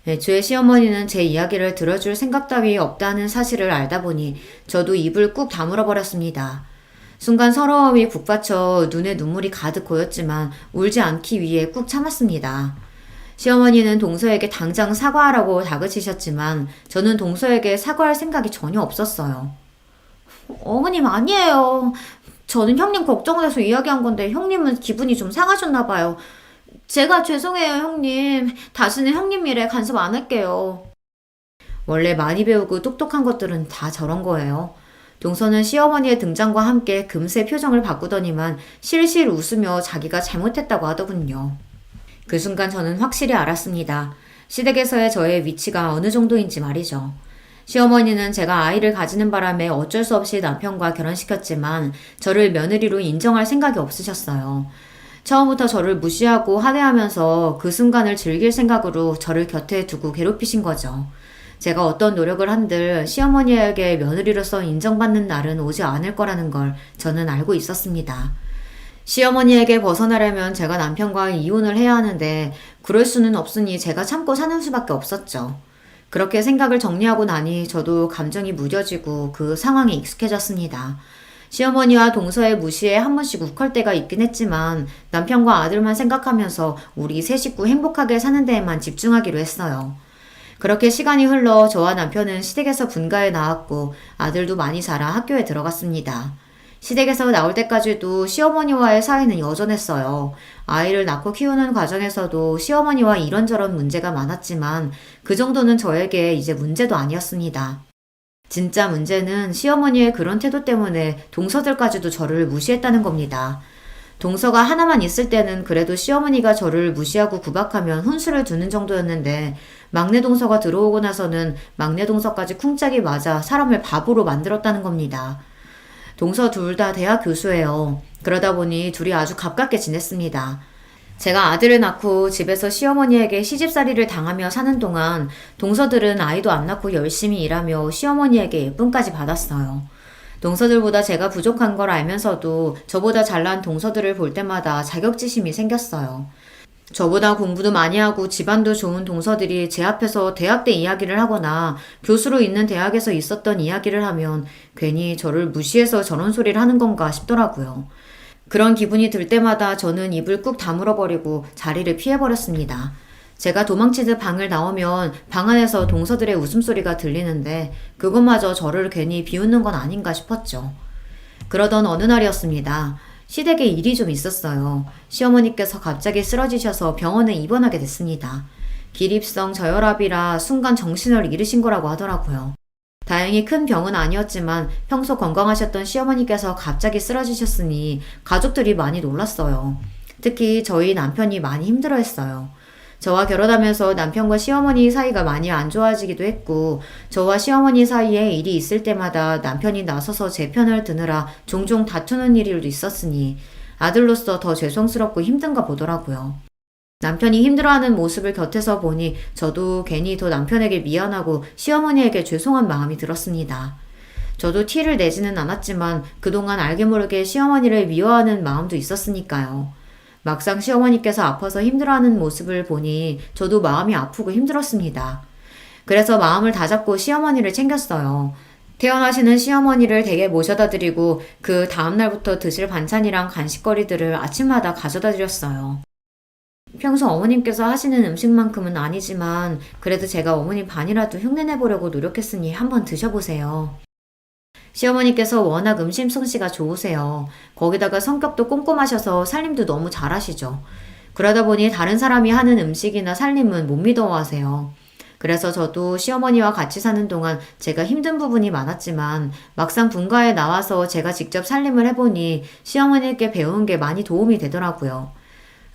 애초에 시어머니는 제 이야기를 들어줄 생각 따위 없다는 사실을 알다 보니 저도 입을 꾹 다물어 버렸습니다. 순간 서러움이 북받쳐 눈에 눈물이 가득 고였지만 울지 않기 위해 꾹 참았습니다. 시어머니는 동서에게 당장 사과하라고 다그치셨지만 저는 동서에게 사과할 생각이 전혀 없었어요. 어머님 아니에요. 저는 형님 걱정돼서 이야기한 건데 형님은 기분이 좀 상하셨나 봐요. 제가 죄송해요 형님. 다시는 형님 일에 간섭 안 할게요. 원래 많이 배우고 똑똑한 것들은 다 저런 거예요. 동서는 시어머니의 등장과 함께 금세 표정을 바꾸더니만 실실 웃으며 자기가 잘못했다고 하더군요. 그 순간 저는 확실히 알았습니다. 시댁에서의 저의 위치가 어느 정도인지 말이죠. 시어머니는 제가 아이를 가지는 바람에 어쩔 수 없이 남편과 결혼시켰지만 저를 며느리로 인정할 생각이 없으셨어요. 처음부터 저를 무시하고 하대하면서 그 순간을 즐길 생각으로 저를 곁에 두고 괴롭히신 거죠. 제가 어떤 노력을 한들 시어머니에게 며느리로서 인정받는 날은 오지 않을 거라는 걸 저는 알고 있었습니다. 시어머니에게 벗어나려면 제가 남편과 이혼을 해야 하는데 그럴 수는 없으니 제가 참고 사는 수밖에 없었죠. 그렇게 생각을 정리하고 나니 저도 감정이 무뎌지고 그 상황에 익숙해졌습니다. 시어머니와 동서의 무시에 한 번씩 욱할 때가 있긴 했지만 남편과 아들만 생각하면서 우리 세 식구 행복하게 사는 데에만 집중하기로 했어요. 그렇게 시간이 흘러 저와 남편은 시댁에서 분가해 나왔고 아들도 많이 자라 학교에 들어갔습니다. 시댁에서 나올 때까지도 시어머니와의 사이는 여전했어요. 아이를 낳고 키우는 과정에서도 시어머니와 이런저런 문제가 많았지만 그 정도는 저에게 이제 문제도 아니었습니다. 진짜 문제는 시어머니의 그런 태도 때문에 동서들까지도 저를 무시했다는 겁니다. 동서가 하나만 있을 때는 그래도 시어머니가 저를 무시하고 구박하면 훈수를 두는 정도였는데 막내 동서가 들어오고 나서는 막내 동서까지 쿵짝이 맞아 사람을 바보로 만들었다는 겁니다. 동서 둘 다 대학 교수예요. 그러다 보니 둘이 아주 가깝게 지냈습니다. 제가 아들을 낳고 집에서 시어머니에게 시집살이를 당하며 사는 동안 동서들은 아이도 안 낳고 열심히 일하며 시어머니에게 예쁨까지 받았어요. 동서들보다 제가 부족한 걸 알면서도 저보다 잘난 동서들을 볼 때마다 자격지심이 생겼어요. 저보다 공부도 많이 하고 집안도 좋은 동서들이 제 앞에서 대학 때 이야기를 하거나 교수로 있는 대학에서 있었던 이야기를 하면 괜히 저를 무시해서 저런 소리를 하는 건가 싶더라고요. 그런 기분이 들 때마다 저는 입을 꾹 다물어버리고 자리를 피해버렸습니다. 제가 도망치듯 방을 나오면 방 안에서 동서들의 웃음소리가 들리는데 그것마저 저를 괜히 비웃는 건 아닌가 싶었죠. 그러던 어느 날이었습니다. 시댁에 일이 좀 있었어요. 시어머니께서 갑자기 쓰러지셔서 병원에 입원하게 됐습니다. 기립성 저혈압이라 순간 정신을 잃으신 거라고 하더라고요. 다행히 큰 병은 아니었지만 평소 건강하셨던 시어머니께서 갑자기 쓰러지셨으니 가족들이 많이 놀랐어요. 특히 저희 남편이 많이 힘들어했어요. 저와 결혼하면서 남편과 시어머니 사이가 많이 안 좋아지기도 했고 저와 시어머니 사이에 일이 있을 때마다 남편이 나서서 제 편을 드느라 종종 다투는 일도 있었으니 아들로서 더 죄송스럽고 힘든가 보더라고요. 남편이 힘들어하는 모습을 곁에서 보니 저도 괜히 더 남편에게 미안하고 시어머니에게 죄송한 마음이 들었습니다. 저도 티를 내지는 않았지만 그동안 알게 모르게 시어머니를 미워하는 마음도 있었으니까요. 막상 시어머니께서 아파서 힘들어하는 모습을 보니 저도 마음이 아프고 힘들었습니다. 그래서 마음을 다잡고 시어머니를 챙겼어요. 퇴원하시는 시어머니를 댁에 모셔다 드리고 그 다음날부터 드실 반찬이랑 간식거리들을 아침마다 가져다 드렸어요. 평소 어머님께서 하시는 음식만큼은 아니지만 그래도 제가 어머님 반이라도 흉내내보려고 노력했으니 한번 드셔보세요. 시어머니께서 워낙 음식 솜씨가 좋으세요. 거기다가 성격도 꼼꼼하셔서 살림도 너무 잘하시죠. 그러다 보니 다른 사람이 하는 음식이나 살림은 못 믿어하세요. 그래서 저도 시어머니와 같이 사는 동안 제가 힘든 부분이 많았지만 막상 분가에 나와서 제가 직접 살림을 해보니 시어머니께 배운 게 많이 도움이 되더라고요.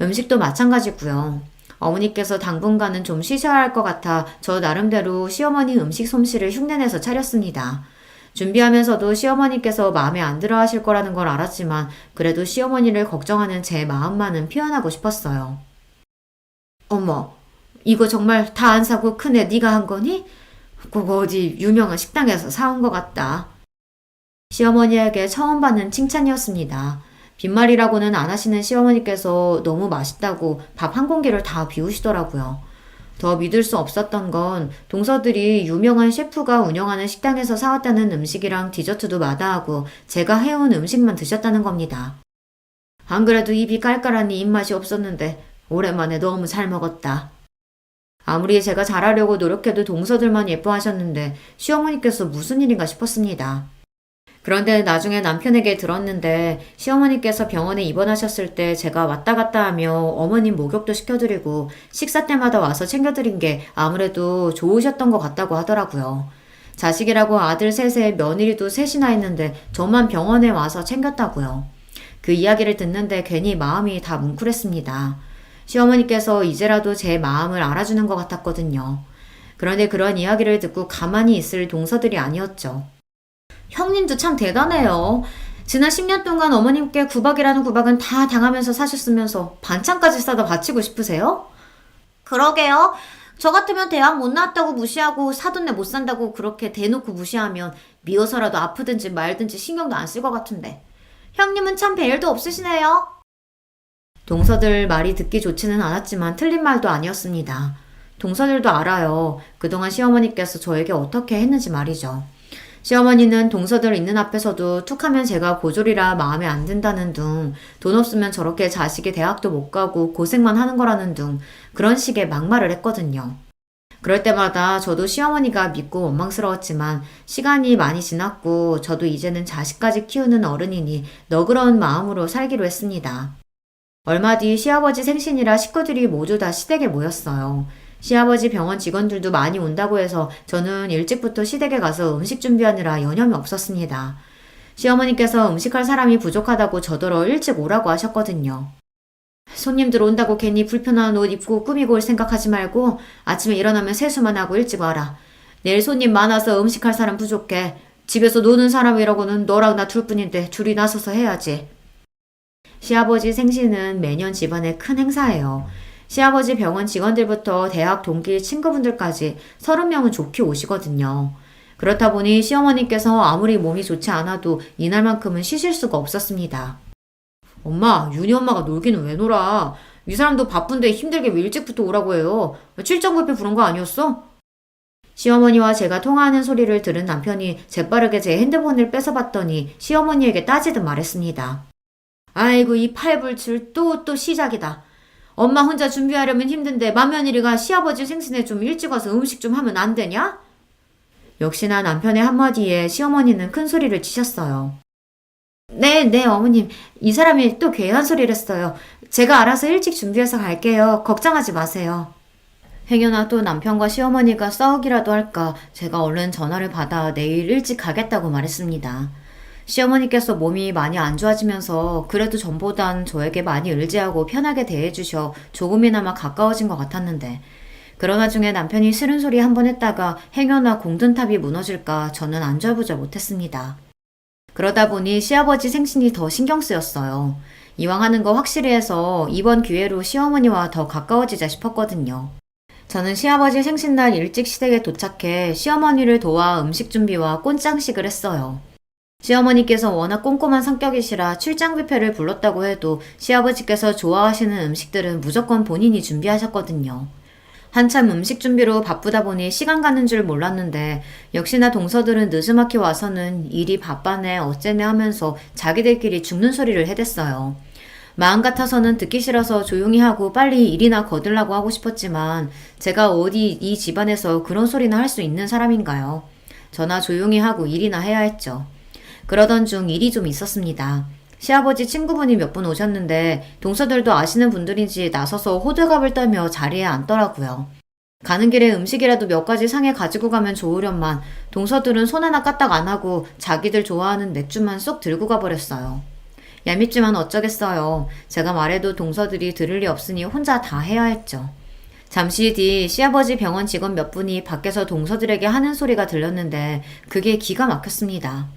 음식도 마찬가지고요. 어머니께서 당분간은 좀 쉬셔야 할 것 같아 저 나름대로 시어머니 음식 솜씨를 흉내내서 차렸습니다. 준비하면서도 시어머니께서 마음에 안 들어 하실 거라는 걸 알았지만 그래도 시어머니를 걱정하는 제 마음만은 표현하고 싶었어요. 어머, 이거 정말 다 안 사고 큰애 네가 한 거니? 그거 어디 유명한 식당에서 사온 것 같다. 시어머니에게 처음 받는 칭찬이었습니다. 빈말이라고는 안 하시는 시어머니께서 너무 맛있다고 밥 한 공기를 다 비우시더라고요. 더 믿을 수 없었던 건 동서들이 유명한 셰프가 운영하는 식당에서 사왔다는 음식이랑 디저트도 마다하고 제가 해온 음식만 드셨다는 겁니다. 안 그래도 입이 깔깔하니 입맛이 없었는데 오랜만에 너무 잘 먹었다. 아무리 제가 잘하려고 노력해도 동서들만 예뻐하셨는데 시어머니께서 무슨 일인가 싶었습니다. 그런데 나중에 남편에게 들었는데 시어머니께서 병원에 입원하셨을 때 제가 왔다 갔다 하며 어머님 목욕도 시켜드리고 식사 때마다 와서 챙겨드린 게 아무래도 좋으셨던 것 같다고 하더라고요. 자식이라고 아들 셋에 며느리도 셋이나 있는데 저만 병원에 와서 챙겼다고요. 그 이야기를 듣는데 괜히 마음이 다 뭉클했습니다. 시어머니께서 이제라도 제 마음을 알아주는 것 같았거든요. 그런데 그런 이야기를 듣고 가만히 있을 동서들이 아니었죠. 형님도 참 대단해요. 지난 10년 동안 어머님께 구박이라는 구박은 다 당하면서 사셨으면서 반찬까지 싸다 바치고 싶으세요? 그러게요. 저 같으면 대학 못 나왔다고 무시하고 사돈네 못 산다고 그렇게 대놓고 무시하면 미워서라도 아프든지 말든지 신경도 안 쓸 것 같은데. 형님은 참 배일도 없으시네요. 동서들 말이 듣기 좋지는 않았지만 틀린 말도 아니었습니다. 동서들도 알아요. 그동안 시어머니께서 저에게 어떻게 했는지 말이죠. 시어머니는 동서들 있는 앞에서도 툭하면 제가 고졸이라 마음에 안 든다는 둥, 돈 없으면 저렇게 자식이 대학도 못 가고 고생만 하는 거라는 둥, 그런 식의 막말을 했거든요. 그럴 때마다 저도 시어머니가 믿고 원망스러웠지만 시간이 많이 지났고 저도 이제는 자식까지 키우는 어른이니 너그러운 마음으로 살기로 했습니다. 얼마 뒤 시아버지 생신이라 식구들이 모두 다 시댁에 모였어요. 시아버지 병원 직원들도 많이 온다고 해서 저는 일찍부터 시댁에 가서 음식 준비하느라 여념이 없었습니다. 시어머니께서 음식할 사람이 부족하다고 저더러 일찍 오라고 하셨거든요. 손님들 온다고 괜히 불편한 옷 입고 꾸미고 올 생각하지 말고 아침에 일어나면 세수만 하고 일찍 와라. 내일 손님 많아서 음식할 사람 부족해. 집에서 노는 사람이라고는 너랑 나 둘뿐인데 줄이 나서서 해야지. 시아버지 생신은 매년 집안의 큰 행사예요. 시아버지 병원 직원들부터 대학 동기 친구분들까지 30명은 좋게 오시거든요. 그렇다 보니 시어머니께서 아무리 몸이 좋지 않아도 이날만큼은 쉬실 수가 없었습니다. 엄마, 윤희 엄마가 놀기는 왜 놀아? 이 사람도 바쁜데 힘들게 왜 일찍부터 오라고 해요? 출장 뷔페 부른 거 아니었어? 시어머니와 제가 통화하는 소리를 들은 남편이 재빠르게 제 핸드폰을 뺏어봤더니 시어머니에게 따지듯 말했습니다. 아이고, 이 팔불출 또 시작이다. 엄마 혼자 준비하려면 힘든데 맏며느리가 시아버지 생신에 좀 일찍 와서 음식 좀 하면 안 되냐? 역시나 남편의 한마디에 시어머니는 큰 소리를 치셨어요. 네, 어머님. 이 사람이 또 괴한 소리를 했어요. 제가 알아서 일찍 준비해서 갈게요. 걱정하지 마세요. 행여나 또 남편과 시어머니가 싸우기라도 할까 제가 얼른 전화를 받아 내일 일찍 가겠다고 말했습니다. 시어머니께서 몸이 많이 안 좋아지면서 그래도 전보단 저에게 많이 의지하고 편하게 대해주셔 조금이나마 가까워진 것 같았는데 그런 와중에 남편이 싫은 소리 한 번 했다가 행여나 공든탑이 무너질까 저는 안절부절 못했습니다. 그러다 보니 시아버지 생신이 더 신경 쓰였어요. 이왕 하는 거 확실히 해서 이번 기회로 시어머니와 더 가까워지자 싶었거든요. 저는 시아버지 생신날 일찍 시댁에 도착해 시어머니를 도와 음식 준비와 꽃장식을 했어요. 시어머니께서 워낙 꼼꼼한 성격이시라 출장 뷔페를 불렀다고 해도 시아버지께서 좋아하시는 음식들은 무조건 본인이 준비하셨거든요. 한참 음식 준비로 바쁘다 보니 시간 가는 줄 몰랐는데 역시나 동서들은 느즈막히 와서는 일이 바빠네 어째네 하면서 자기들끼리 죽는 소리를 해댔어요. 마음 같아서는 듣기 싫어서 조용히 하고 빨리 일이나 거들라고 하고 싶었지만 제가 어디 이 집안에서 그런 소리나 할 수 있는 사람인가요? 저나 조용히 하고 일이나 해야 했죠. 그러던 중 일이 좀 있었습니다. 시아버지 친구분이 몇 분 오셨는데 동서들도 아시는 분들인지 나서서 호들갑을 떨며 자리에 앉더라고요. 가는 길에 음식이라도 몇 가지 상에 가지고 가면 좋으련만 동서들은 손 하나 까딱 안 하고 자기들 좋아하는 맥주만 쏙 들고 가버렸어요. 얄밉지만 어쩌겠어요. 제가 말해도 동서들이 들을 리 없으니 혼자 다 해야 했죠. 잠시 뒤 시아버지 병원 직원 몇 분이 밖에서 동서들에게 하는 소리가 들렸는데 그게 기가 막혔습니다.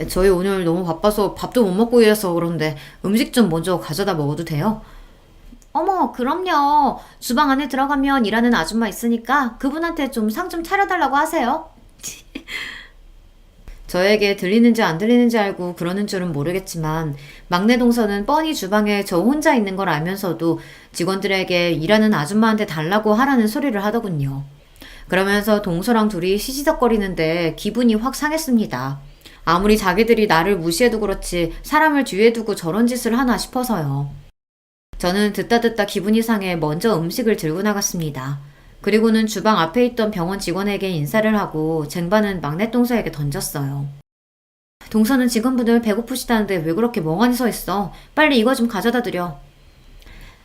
저희 오늘 너무 바빠서 밥도 못 먹고 이래서 그런데 음식 좀 먼저 가져다 먹어도 돼요? 어머, 그럼요. 주방 안에 들어가면 일하는 아줌마 있으니까 그분한테 좀 상 좀 차려달라고 하세요. 저에게 들리는지 안 들리는지 알고 그러는 줄은 모르겠지만 막내 동서는 뻔히 주방에 저 혼자 있는 걸 알면서도 직원들에게 일하는 아줌마한테 달라고 하라는 소리를 하더군요. 그러면서 동서랑 둘이 시시덕거리는데 기분이 확 상했습니다. 아무리 자기들이 나를 무시해도 그렇지 사람을 뒤에 두고 저런 짓을 하나 싶어서요. 저는 듣다 기분이 상해 먼저 음식을 들고 나갔습니다. 그리고는 주방 앞에 있던 병원 직원에게 인사를 하고 쟁반은 막내 동서에게 던졌어요. 동서는 직원분들 배고프시다는데 왜 그렇게 멍하니 서 있어? 빨리 이거 좀 가져다 드려.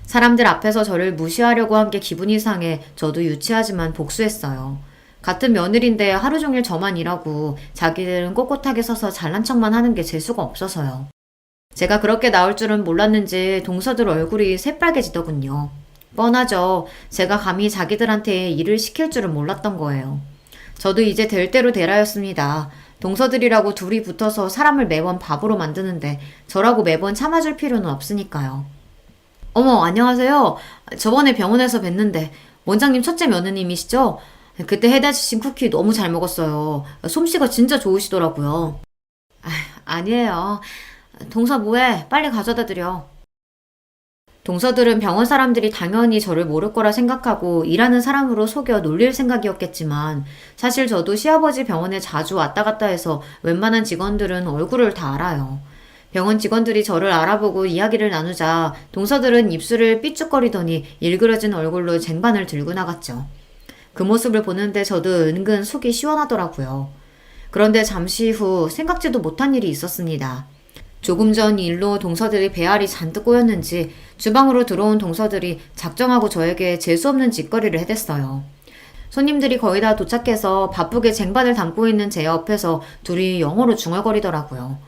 사람들 앞에서 저를 무시하려고 한 게 기분이 상해 저도 유치하지만 복수했어요. 같은 며느리인데 하루 종일 저만 일하고 자기들은 꼿꼿하게 서서 잘난 척만 하는 게 재수가 없어서요. 제가 그렇게 나올 줄은 몰랐는지 동서들 얼굴이 새빨개지더군요. 뻔하죠. 제가 감히 자기들한테 일을 시킬 줄은 몰랐던 거예요. 저도 이제 될 대로 되라였습니다. 동서들이라고 둘이 붙어서 사람을 매번 바보로 만드는데 저라고 매번 참아줄 필요는 없으니까요. 어머, 안녕하세요. 저번에 병원에서 뵀는데 원장님 첫째 며느님이시죠? 그때 해다 주신 쿠키 너무 잘 먹었어요. 솜씨가 진짜 좋으시더라고요. 아니에요. 동서 뭐해? 빨리 가져다 드려. 동서들은 병원 사람들이 당연히 저를 모를 거라 생각하고 일하는 사람으로 속여 놀릴 생각이었겠지만 사실 저도 시아버지 병원에 자주 왔다 갔다 해서 웬만한 직원들은 얼굴을 다 알아요. 병원 직원들이 저를 알아보고 이야기를 나누자 동서들은 입술을 삐죽거리더니 일그러진 얼굴로 쟁반을 들고 나갔죠. 그 모습을 보는데 저도 은근 속이 시원하더라고요. 그런데 잠시 후 생각지도 못한 일이 있었습니다. 조금 전 일로 동서들이 배알이 잔뜩 꼬였는지 주방으로 들어온 동서들이 작정하고 저에게 재수없는 짓거리를 해댔어요. 손님들이 거의 다 도착해서 바쁘게 쟁반을 담고 있는 제 옆에서 둘이 영어로 중얼거리더라고요.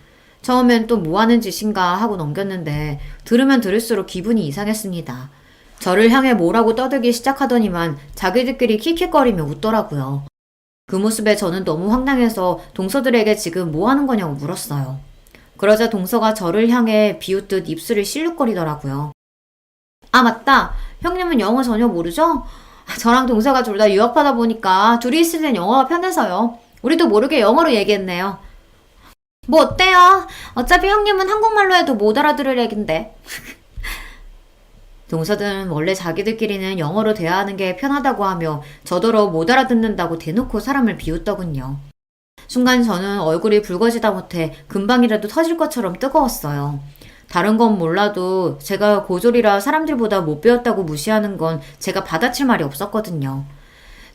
처음엔 또 뭐하는 짓인가 하고 넘겼는데 들으면 들을수록 기분이 이상했습니다. 저를 향해 뭐라고 떠들기 시작하더니만 자기들끼리 킥킥거리며 웃더라고요. 그 모습에 저는 너무 황당해서 동서들에게 지금 뭐하는 거냐고 물었어요. 그러자 동서가 저를 향해 비웃듯 입술을 실룩거리더라고요. 아, 맞다. 형님은 영어 전혀 모르죠? 저랑 동서가 둘 다 유학하다 보니까 둘이 있을 땐 영어가 편해서요. 우리도 모르게 영어로 얘기했네요. 뭐 어때요? 어차피 형님은 한국말로 해도 못 알아들을 얘긴데. 동서들은 원래 자기들끼리는 영어로 대화하는 게 편하다고 하며 저더러 못 알아듣는다고 대놓고 사람을 비웃더군요. 순간 저는 얼굴이 붉어지다 못해 금방이라도 터질 것처럼 뜨거웠어요. 다른 건 몰라도 제가 고졸이라 사람들보다 못 배웠다고 무시하는 건 제가 받아칠 말이 없었거든요.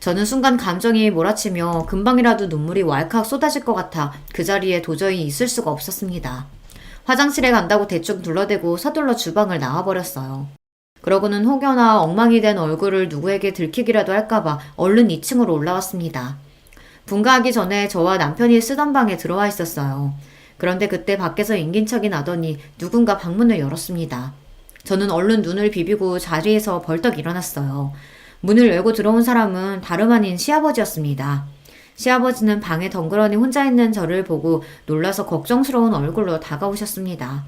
저는 순간 감정이 몰아치며 금방이라도 눈물이 왈칵 쏟아질 것 같아 그 자리에 도저히 있을 수가 없었습니다. 화장실에 간다고 대충 둘러대고 서둘러 주방을 나와버렸어요. 그러고는 혹여나 엉망이 된 얼굴을 누구에게 들키기라도 할까봐 얼른 2층으로 올라왔습니다. 분가하기 전에 저와 남편이 쓰던 방에 들어와 있었어요. 그런데 그때 밖에서 인긴척이 나더니 누군가 방문을 열었습니다. 저는 얼른 눈을 비비고 자리에서 벌떡 일어났어요. 문을 열고 들어온 사람은 다름 아닌 시아버지였습니다. 시아버지는 방에 덩그러니 혼자 있는 저를 보고 놀라서 걱정스러운 얼굴로 다가오셨습니다.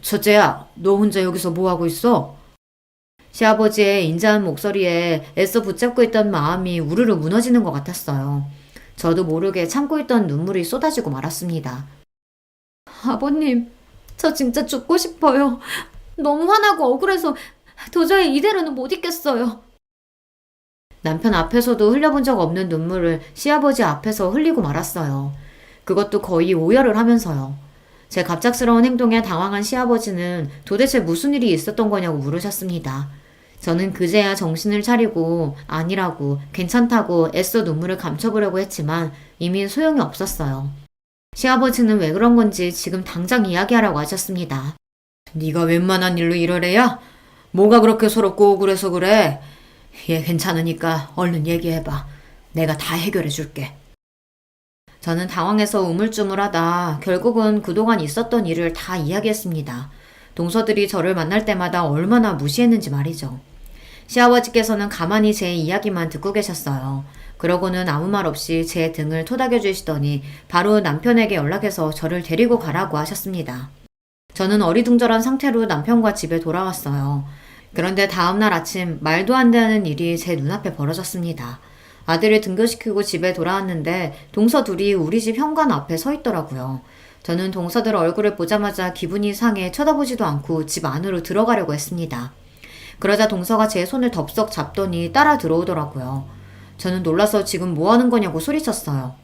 첫째야, 너 혼자 여기서 뭐하고 있어? 시아버지의 인자한 목소리에 애써 붙잡고 있던 마음이 우르르 무너지는 것 같았어요. 저도 모르게 참고 있던 눈물이 쏟아지고 말았습니다. 아버님, 저 진짜 죽고 싶어요. 너무 화나고 억울해서 도저히 이대로는 못 있겠어요. 남편 앞에서도 흘려본 적 없는 눈물을 시아버지 앞에서 흘리고 말았어요. 그것도 거의 오열을 하면서요. 제 갑작스러운 행동에 당황한 시아버지는 도대체 무슨 일이 있었던 거냐고 물으셨습니다. 저는 그제야 정신을 차리고 아니라고 괜찮다고 애써 눈물을 감춰보려고 했지만 이미 소용이 없었어요. 시아버지는 왜 그런 건지 지금 당장 이야기하라고 하셨습니다. 네가 웬만한 일로 이러래야? 뭐가 그렇게 서럽고 억울해서 그래? 얘 괜찮으니까 얼른 얘기해봐. 내가 다 해결해 줄게. 저는 당황해서 우물쭈물하다 결국은 그동안 있었던 일을 다 이야기했습니다. 동서들이 저를 만날 때마다 얼마나 무시했는지 말이죠. 시아버지께서는 가만히 제 이야기만 듣고 계셨어요. 그러고는 아무 말 없이 제 등을 토닥여 주시더니 바로 남편에게 연락해서 저를 데리고 가라고 하셨습니다. 저는 어리둥절한 상태로 남편과 집에 돌아왔어요. 그런데 다음날 아침 말도 안 되는 일이 제 눈앞에 벌어졌습니다. 아들을 등교시키고 집에 돌아왔는데 동서 둘이 우리 집 현관 앞에 서 있더라고요. 저는 동서들 얼굴을 보자마자 기분이 상해 쳐다보지도 않고 집 안으로 들어가려고 했습니다. 그러자 동서가 제 손을 덥석 잡더니 따라 들어오더라고요. 저는 놀라서 지금 뭐 하는 거냐고 소리쳤어요.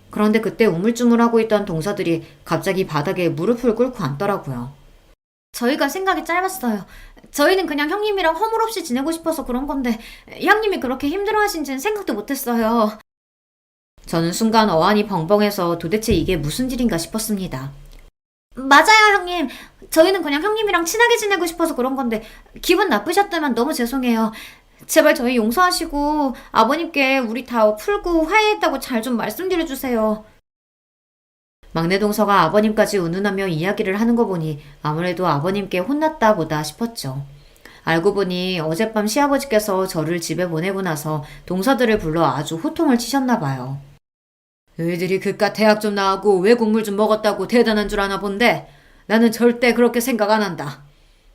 그런데 그때 우물쭈물하고 있던 동서들이 갑자기 바닥에 무릎을 꿇고 앉더라고요. 저희가 생각이 짧았어요. 저희는 그냥 형님이랑 허물없이 지내고 싶어서 그런 건데 형님이 그렇게 힘들어하신지는 생각도 못했어요. 저는 순간 어안이 벙벙해서 도대체 이게 무슨 일인가 싶었습니다. 맞아요, 형님. 저희는 그냥 형님이랑 친하게 지내고 싶어서 그런 건데 기분 나쁘셨다면 너무 죄송해요. 제발 저희 용서하시고 아버님께 우리 다 풀고 화해했다고 잘 좀 말씀드려주세요. 막내 동서가 아버님까지 운운하며 이야기를 하는 거 보니 아무래도 아버님께 혼났다 보다 싶었죠. 알고 보니 어젯밤 시아버지께서 저를 집에 보내고 나서 동서들을 불러 아주 호통을 치셨나 봐요. 너희들이 그깟 대학 좀 나오고 외국물 좀 먹었다고 대단한 줄 아나 본데 나는 절대 그렇게 생각 안 한다.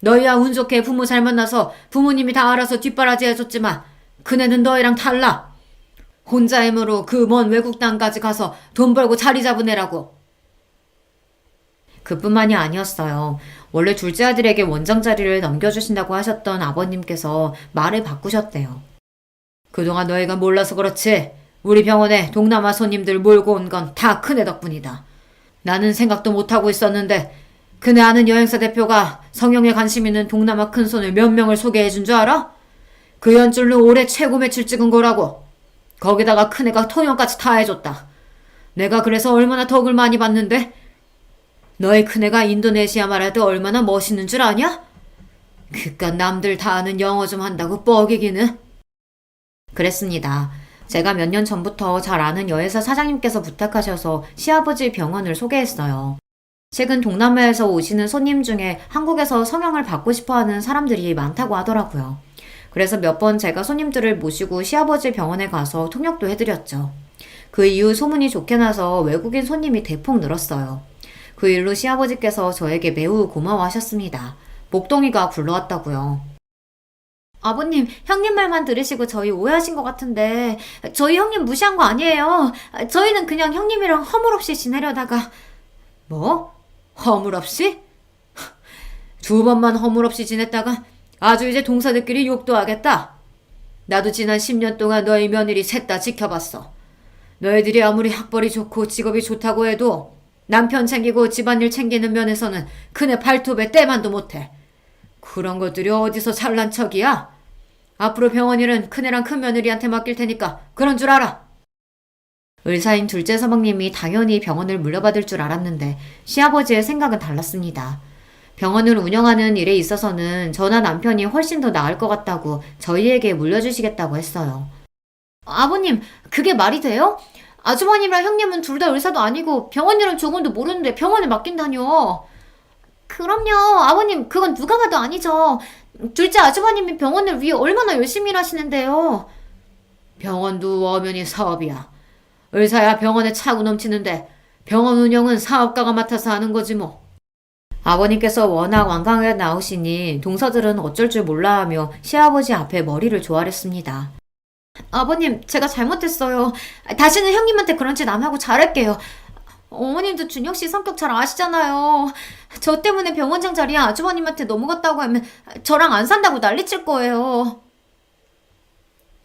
너희야 운 좋게 부모 잘 만나서 부모님이 다 알아서 뒷바라지 해줬지만 그네는 너희랑 달라. 혼자 힘으로 그 먼 외국 땅까지 가서 돈 벌고 자리 잡은 애라고. 그뿐만이 아니었어요. 원래 둘째 아들에게 원장 자리를 넘겨주신다고 하셨던 아버님께서 말을 바꾸셨대요. 그동안 너희가 몰라서 그렇지. 우리 병원에 동남아 손님들 몰고 온 건 다 큰애 덕분이다. 나는 생각도 못하고 있었는데 그네 아는 여행사 대표가 성형에 관심 있는 동남아 큰손을 몇 명을 소개해준 줄 알아? 그 연줄로 올해 최고 매출 찍은 거라고. 거기다가 큰애가 통역까지 다 해줬다. 내가 그래서 얼마나 덕을 많이 받는데? 너희 큰애가 인도네시아 말해도 얼마나 멋있는 줄 아냐? 그깟 남들 다 아는 영어 좀 한다고 뻐기기는. 그랬습니다. 제가 몇 년 전부터 잘 아는 여회사 사장님께서 부탁하셔서 시아버지 병원을 소개했어요. 최근 동남아에서 오시는 손님 중에 한국에서 성형을 받고 싶어하는 사람들이 많다고 하더라고요. 그래서 몇 번 제가 손님들을 모시고 시아버지 병원에 가서 통역도 해드렸죠. 그 이후 소문이 좋게 나서 외국인 손님이 대폭 늘었어요. 그 일로 시아버지께서 저에게 매우 고마워하셨습니다. 목동이가 굴러왔다고요. 아버님, 형님 말만 들으시고 저희 오해하신 것 같은데 저희 형님 무시한 거 아니에요. 저희는 그냥 형님이랑 허물없이 지내려다가. 뭐? 허물없이? 두 번만 허물없이 지냈다가 아주 이제 동사들끼리 욕도 하겠다. 나도 지난 10년 동안 너희 며느리 셋 다 지켜봤어. 너희들이 아무리 학벌이 좋고 직업이 좋다고 해도 남편 챙기고 집안일 챙기는 면에서는 그네 발톱에 때만도 못해. 그런 것들이 어디서 잘난 척이야? 앞으로 병원 일은 큰애랑 큰며느리한테 맡길 테니까 그런 줄 알아. 의사인 둘째 서방님이 당연히 병원을 물려받을 줄 알았는데 시아버지의 생각은 달랐습니다. 병원을 운영하는 일에 있어서는 저나 남편이 훨씬 더 나을 것 같다고 저희에게 물려주시겠다고 했어요. 아버님, 그게 말이 돼요? 아주머님이랑 형님은 둘 다 의사도 아니고 병원 일은 조금도 모르는데 병원을 맡긴다뇨. 그럼요. 아버님, 그건 누가 봐도 아니죠. 둘째 아주머님이 병원을 위해 얼마나 열심히 일하시는데요. 병원도 엄연히 사업이야. 의사야 병원에 차고 넘치는데 병원 운영은 사업가가 맡아서 하는 거지 뭐. 아버님께서 워낙 완강하게 나오시니 동서들은 어쩔 줄 몰라하며 시아버지 앞에 머리를 조아렸습니다. 아버님, 제가 잘못했어요. 다시는 형님한테 그런 짓 안 하고 잘할게요. 어머님도 준혁 씨 성격 잘 아시잖아요. 저 때문에 병원장 자리에 아주버님한테 넘어갔다고 하면 저랑 안 산다고 난리칠 거예요.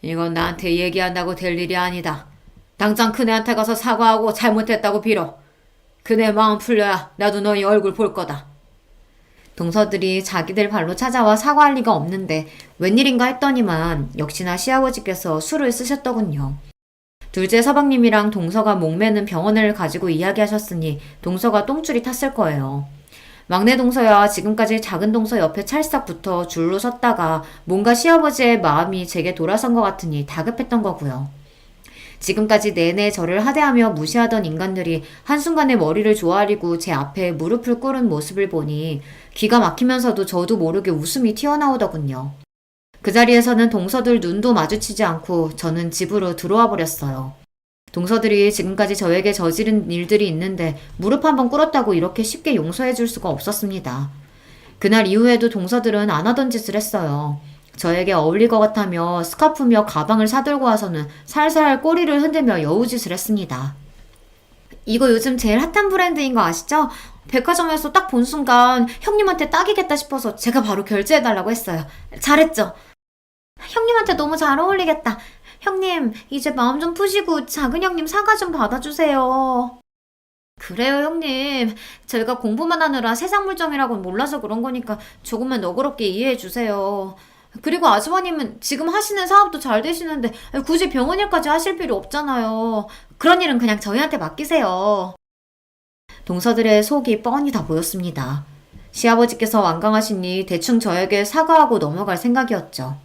이건 나한테 얘기한다고 될 일이 아니다. 당장 큰애한테 가서 사과하고 잘못했다고 빌어. 그네 마음 풀려야 나도 너희 얼굴 볼 거다. 동서들이 자기들 발로 찾아와 사과할 리가 없는데 웬일인가 했더니만 역시나 시아버지께서 술을 쓰셨더군요. 둘째 서방님이랑 동서가 목매는 병원을 가지고 이야기하셨으니 동서가 똥줄이 탔을 거예요. 막내 동서야 지금까지 작은 동서 옆에 찰싹 붙어 줄로 섰다가 뭔가 시아버지의 마음이 제게 돌아선 것 같으니 다급했던 거고요. 지금까지 내내 저를 하대하며 무시하던 인간들이 한순간에 머리를 조아리고 제 앞에 무릎을 꿇은 모습을 보니 기가 막히면서도 저도 모르게 웃음이 튀어나오더군요. 그 자리에서는 동서들 눈도 마주치지 않고 저는 집으로 들어와 버렸어요. 동서들이 지금까지 저에게 저지른 일들이 있는데 무릎 한번 꿇었다고 이렇게 쉽게 용서해 줄 수가 없었습니다. 그날 이후에도 동서들은 안 하던 짓을 했어요. 저에게 어울릴 것 같다며 스카프며 가방을 사들고 와서는 살살 꼬리를 흔들며 여우짓을 했습니다. 이거 요즘 제일 핫한 브랜드인 거 아시죠? 백화점에서 딱 본 순간 형님한테 딱이겠다 싶어서 제가 바로 결제해달라고 했어요. 잘했죠? 형님한테 너무 잘 어울리겠다. 형님, 이제 마음 좀 푸시고 작은 형님 사과 좀 받아주세요. 그래요, 형님. 저희가 공부만 하느라 세상 물정이라고는 몰라서 그런 거니까 조금만 너그럽게 이해해주세요. 그리고 아주버님은 지금 하시는 사업도 잘 되시는데 굳이 병원 일까지 하실 필요 없잖아요. 그런 일은 그냥 저희한테 맡기세요. 동서들의 속이 뻔히 다 보였습니다. 시아버지께서 완강하시니 대충 저에게 사과하고 넘어갈 생각이었죠.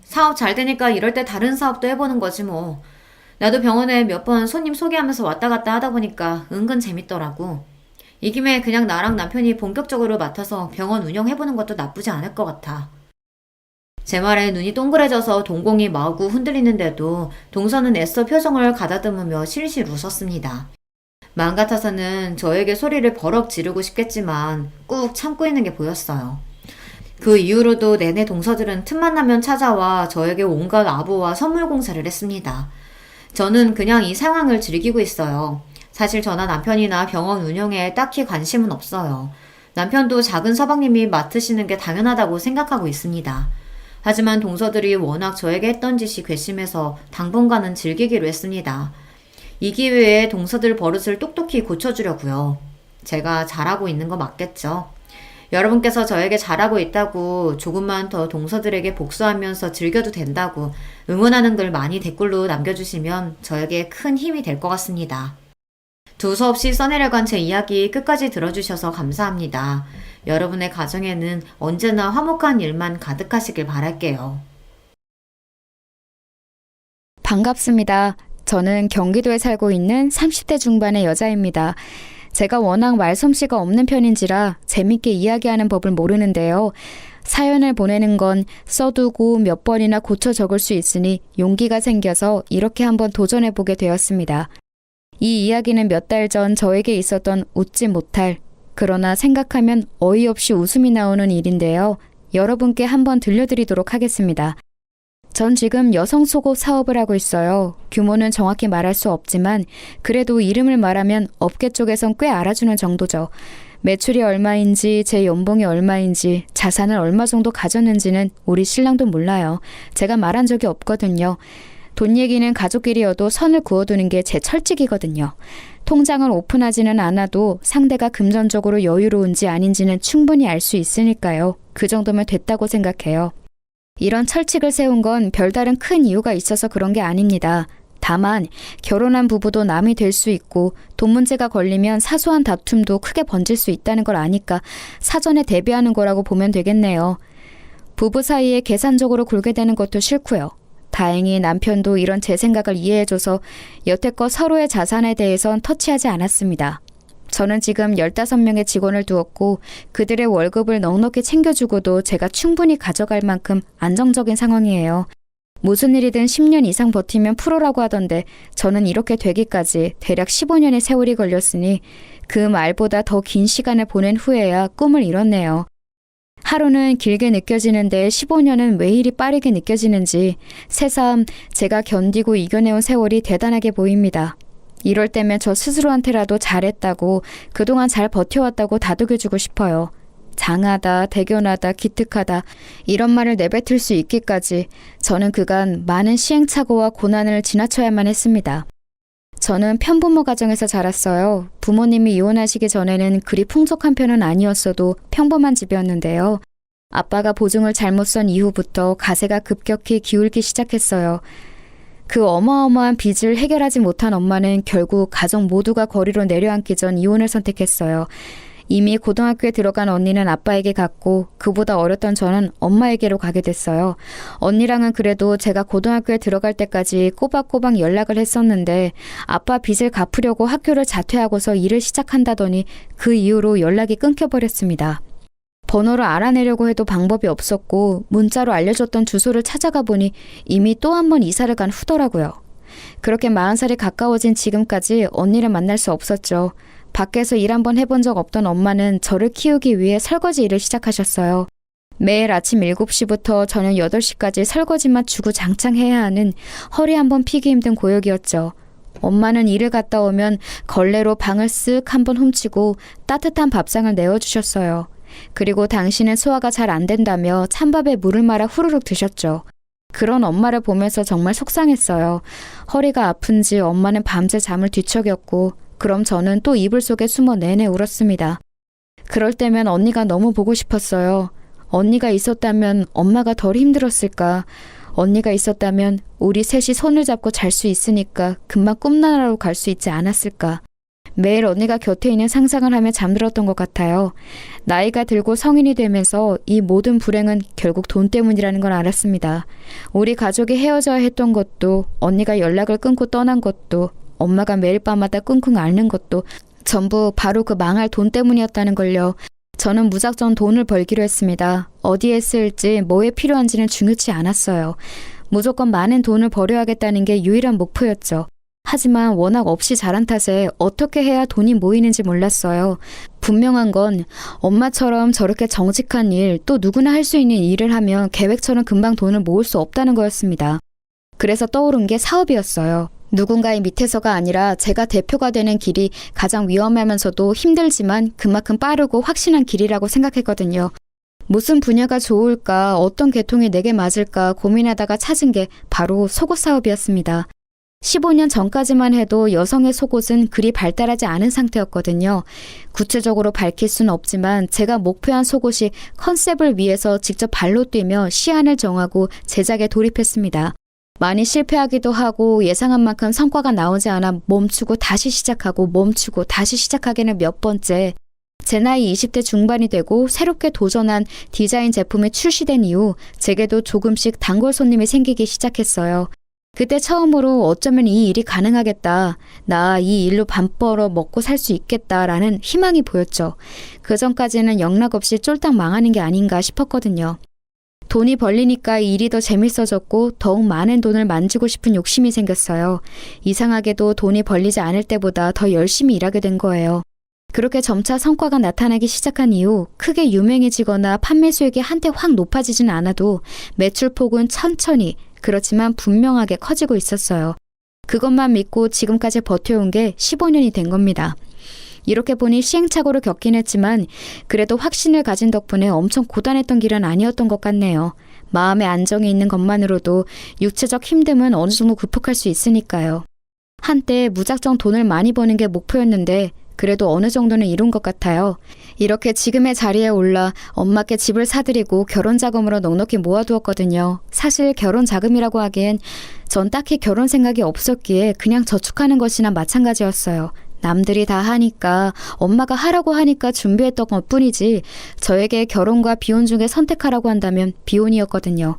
사업 잘 되니까 이럴 때 다른 사업도 해보는 거지 뭐. 나도 병원에 몇 번 손님 소개하면서 왔다 갔다 하다 보니까 은근 재밌더라고. 이 김에 그냥 나랑 남편이 본격적으로 맡아서 병원 운영해보는 것도 나쁘지 않을 것 같아. 제 말에 눈이 동그래져서 동공이 마구 흔들리는데도 동서는 애써 표정을 가다듬으며 실실 웃었습니다. 마음 같아서는 저에게 소리를 버럭 지르고 싶겠지만 꾹 참고 있는 게 보였어요. 그 이후로도 내내 동서들은 틈만 나면 찾아와 저에게 온갖 아부와 선물 공세를 했습니다. 저는 그냥 이 상황을 즐기고 있어요. 사실 저나 남편이나 병원 운영에 딱히 관심은 없어요. 남편도 작은 서방님이 맡으시는 게 당연하다고 생각하고 있습니다. 하지만 동서들이 워낙 저에게 했던 짓이 괘씸해서 당분간은 즐기기로 했습니다. 이 기회에 동서들 버릇을 똑똑히 고쳐주려고요. 제가 잘하고 있는 거 맞겠죠? 여러분께서 저에게 잘하고 있다고, 조금만 더 동서들에게 복수하면서 즐겨도 된다고 응원하는 글 많이 댓글로 남겨주시면 저에게 큰 힘이 될 것 같습니다. 두서없이 써내려간 제 이야기 끝까지 들어주셔서 감사합니다. 여러분의 가정에는 언제나 화목한 일만 가득하시길 바랄게요. 반갑습니다. 저는 경기도에 살고 있는 30대 중반의 여자입니다. 제가 워낙 말솜씨가 없는 편인지라 재밌게 이야기하는 법을 모르는데요. 사연을 보내는 건 써두고 몇 번이나 고쳐 적을 수 있으니 용기가 생겨서 이렇게 한번 도전해보게 되었습니다. 이 이야기는 몇 달 전 저에게 있었던 웃지 못할, 그러나 생각하면 어이없이 웃음이 나오는 일인데요. 여러분께 한번 들려드리도록 하겠습니다. 전 지금 여성 속옷 사업을 하고 있어요. 규모는 정확히 말할 수 없지만 그래도 이름을 말하면 업계 쪽에선 꽤 알아주는 정도죠. 매출이 얼마인지, 제 연봉이 얼마인지, 자산을 얼마 정도 가졌는지는 우리 신랑도 몰라요. 제가 말한 적이 없거든요. 돈 얘기는 가족끼리여도 선을 그어두는 게 제 철칙이거든요. 통장을 오픈하지는 않아도 상대가 금전적으로 여유로운지 아닌지는 충분히 알 수 있으니까요. 그 정도면 됐다고 생각해요. 이런 철칙을 세운 건 별다른 큰 이유가 있어서 그런 게 아닙니다. 다만 결혼한 부부도 남이 될 수 있고 돈 문제가 걸리면 사소한 다툼도 크게 번질 수 있다는 걸 아니까 사전에 대비하는 거라고 보면 되겠네요. 부부 사이에 계산적으로 굴게 되는 것도 싫고요. 다행히 남편도 이런 제 생각을 이해해줘서 여태껏 서로의 자산에 대해선 터치하지 않았습니다. 저는 지금 15명의 직원을 두었고 그들의 월급을 넉넉히 챙겨주고도 제가 충분히 가져갈 만큼 안정적인 상황이에요. 무슨 일이든 10년 이상 버티면 프로라고 하던데 저는 이렇게 되기까지 대략 15년의 세월이 걸렸으니 그 말보다 더 긴 시간을 보낸 후에야 꿈을 이뤘네요. 하루는 길게 느껴지는데 15년은 왜 이리 빠르게 느껴지는지 새삼 제가 견디고 이겨내온 세월이 대단하게 보입니다. 이럴 때면 저 스스로한테라도 잘했다고, 그동안 잘 버텨왔다고 다독여주고 싶어요. 장하다, 대견하다, 기특하다 이런 말을 내뱉을 수 있기까지 저는 그간 많은 시행착오와 고난을 지나쳐야만 했습니다. 저는 편부모 가정에서 자랐어요. 부모님이 이혼하시기 전에는 그리 풍족한 편은 아니었어도 평범한 집이었는데요. 아빠가 보증을 잘못 선 이후부터 가세가 급격히 기울기 시작했어요. 그 어마어마한 빚을 해결하지 못한 엄마는 결국 가족 모두가 거리로 내려앉기 전 이혼을 선택했어요. 이미 고등학교에 들어간 언니는 아빠에게 갔고 그보다 어렸던 저는 엄마에게로 가게 됐어요. 언니랑은 그래도 제가 고등학교에 들어갈 때까지 꼬박꼬박 연락을 했었는데 아빠 빚을 갚으려고 학교를 자퇴하고서 일을 시작한다더니 그 이후로 연락이 끊겨버렸습니다. 번호를 알아내려고 해도 방법이 없었고 문자로 알려줬던 주소를 찾아가 보니 이미 또 한 번 이사를 간 후더라고요. 그렇게 40살이 가까워진 지금까지 언니를 만날 수 없었죠. 밖에서 일 한번 해본 적 없던 엄마는 저를 키우기 위해 설거지 일을 시작하셨어요. 매일 아침 7시부터 저녁 8시까지 설거지만 주구장창 해야 하는 허리 한번 피기 힘든 고역이었죠. 엄마는 일을 갔다 오면 걸레로 방을 쓱 한번 훔치고 따뜻한 밥상을 내어주셨어요. 그리고 당신은 소화가 잘 안 된다며 찬밥에 물을 말아 후루룩 드셨죠. 그런 엄마를 보면서 정말 속상했어요. 허리가 아픈지 엄마는 밤새 잠을 뒤척였고 그럼 저는 또 이불 속에 숨어 내내 울었습니다. 그럴 때면 언니가 너무 보고 싶었어요. 언니가 있었다면 엄마가 덜 힘들었을까. 언니가 있었다면 우리 셋이 손을 잡고 잘 수 있으니까 금방 꿈나라로 갈 수 있지 않았을까. 매일 언니가 곁에 있는 상상을 하며 잠들었던 것 같아요. 나이가 들고 성인이 되면서 이 모든 불행은 결국 돈 때문이라는 걸 알았습니다. 우리 가족이 헤어져야 했던 것도, 언니가 연락을 끊고 떠난 것도, 엄마가 매일 밤마다 끙끙 앓는 것도 전부 바로 그 망할 돈 때문이었다는 걸요. 저는 무작정 돈을 벌기로 했습니다. 어디에 쓸지, 뭐에 필요한지는 중요치 않았어요. 무조건 많은 돈을 벌여야겠다는 게 유일한 목표였죠. 하지만 워낙 없이 자란 탓에 어떻게 해야 돈이 모이는지 몰랐어요. 분명한 건 엄마처럼 저렇게 정직한 일, 또 누구나 할 수 있는 일을 하면 계획처럼 금방 돈을 모을 수 없다는 거였습니다. 그래서 떠오른 게 사업이었어요. 누군가의 밑에서가 아니라 제가 대표가 되는 길이 가장 위험하면서도 힘들지만 그만큼 빠르고 확신한 길이라고 생각했거든요. 무슨 분야가 좋을까, 어떤 계통이 내게 맞을까 고민하다가 찾은 게 바로 속옷 사업이었습니다. 15년 전까지만 해도 여성의 속옷은 그리 발달하지 않은 상태였거든요. 구체적으로 밝힐 수는 없지만 제가 목표한 속옷이 컨셉을 위해서 직접 발로 뛰며 시안을 정하고 제작에 돌입했습니다. 많이 실패하기도 하고 예상한 만큼 성과가 나오지 않아 멈추고 다시 시작하고 멈추고 다시 시작하기는 몇 번째. 제 나이 20대 중반이 되고 새롭게 도전한 디자인 제품이 출시된 이후 제게도 조금씩 단골 손님이 생기기 시작했어요. 그때 처음으로 어쩌면 이 일이 가능하겠다. 나 이 일로 밥 벌어 먹고 살 수 있겠다라는 희망이 보였죠. 그 전까지는 영락없이 쫄딱 망하는 게 아닌가 싶었거든요. 돈이 벌리니까 이 일이 더 재밌어졌고 더욱 많은 돈을 만지고 싶은 욕심이 생겼어요. 이상하게도 돈이 벌리지 않을 때보다 더 열심히 일하게 된 거예요. 그렇게 점차 성과가 나타나기 시작한 이후 크게 유명해지거나 판매 수익이 한때 확 높아지진 않아도 매출폭은 천천히 그렇지만 분명하게 커지고 있었어요. 그것만 믿고 지금까지 버텨온 게 15년이 된 겁니다. 이렇게 보니 시행착오를 겪긴 했지만 그래도 확신을 가진 덕분에 엄청 고단했던 길은 아니었던 것 같네요. 마음의 안정이 있는 것만으로도 육체적 힘듦은 어느 정도 극복할 수 있으니까요. 한때 무작정 돈을 많이 버는 게 목표였는데 그래도 어느 정도는 이룬 것 같아요. 이렇게 지금의 자리에 올라 엄마께 집을 사드리고 결혼 자금으로 넉넉히 모아두었거든요. 사실 결혼 자금이라고 하기엔 전 딱히 결혼 생각이 없었기에 그냥 저축하는 것이나 마찬가지였어요. 남들이 다 하니까 엄마가 하라고 하니까 준비했던 것뿐이지 저에게 결혼과 비혼 중에 선택하라고 한다면 비혼이었거든요.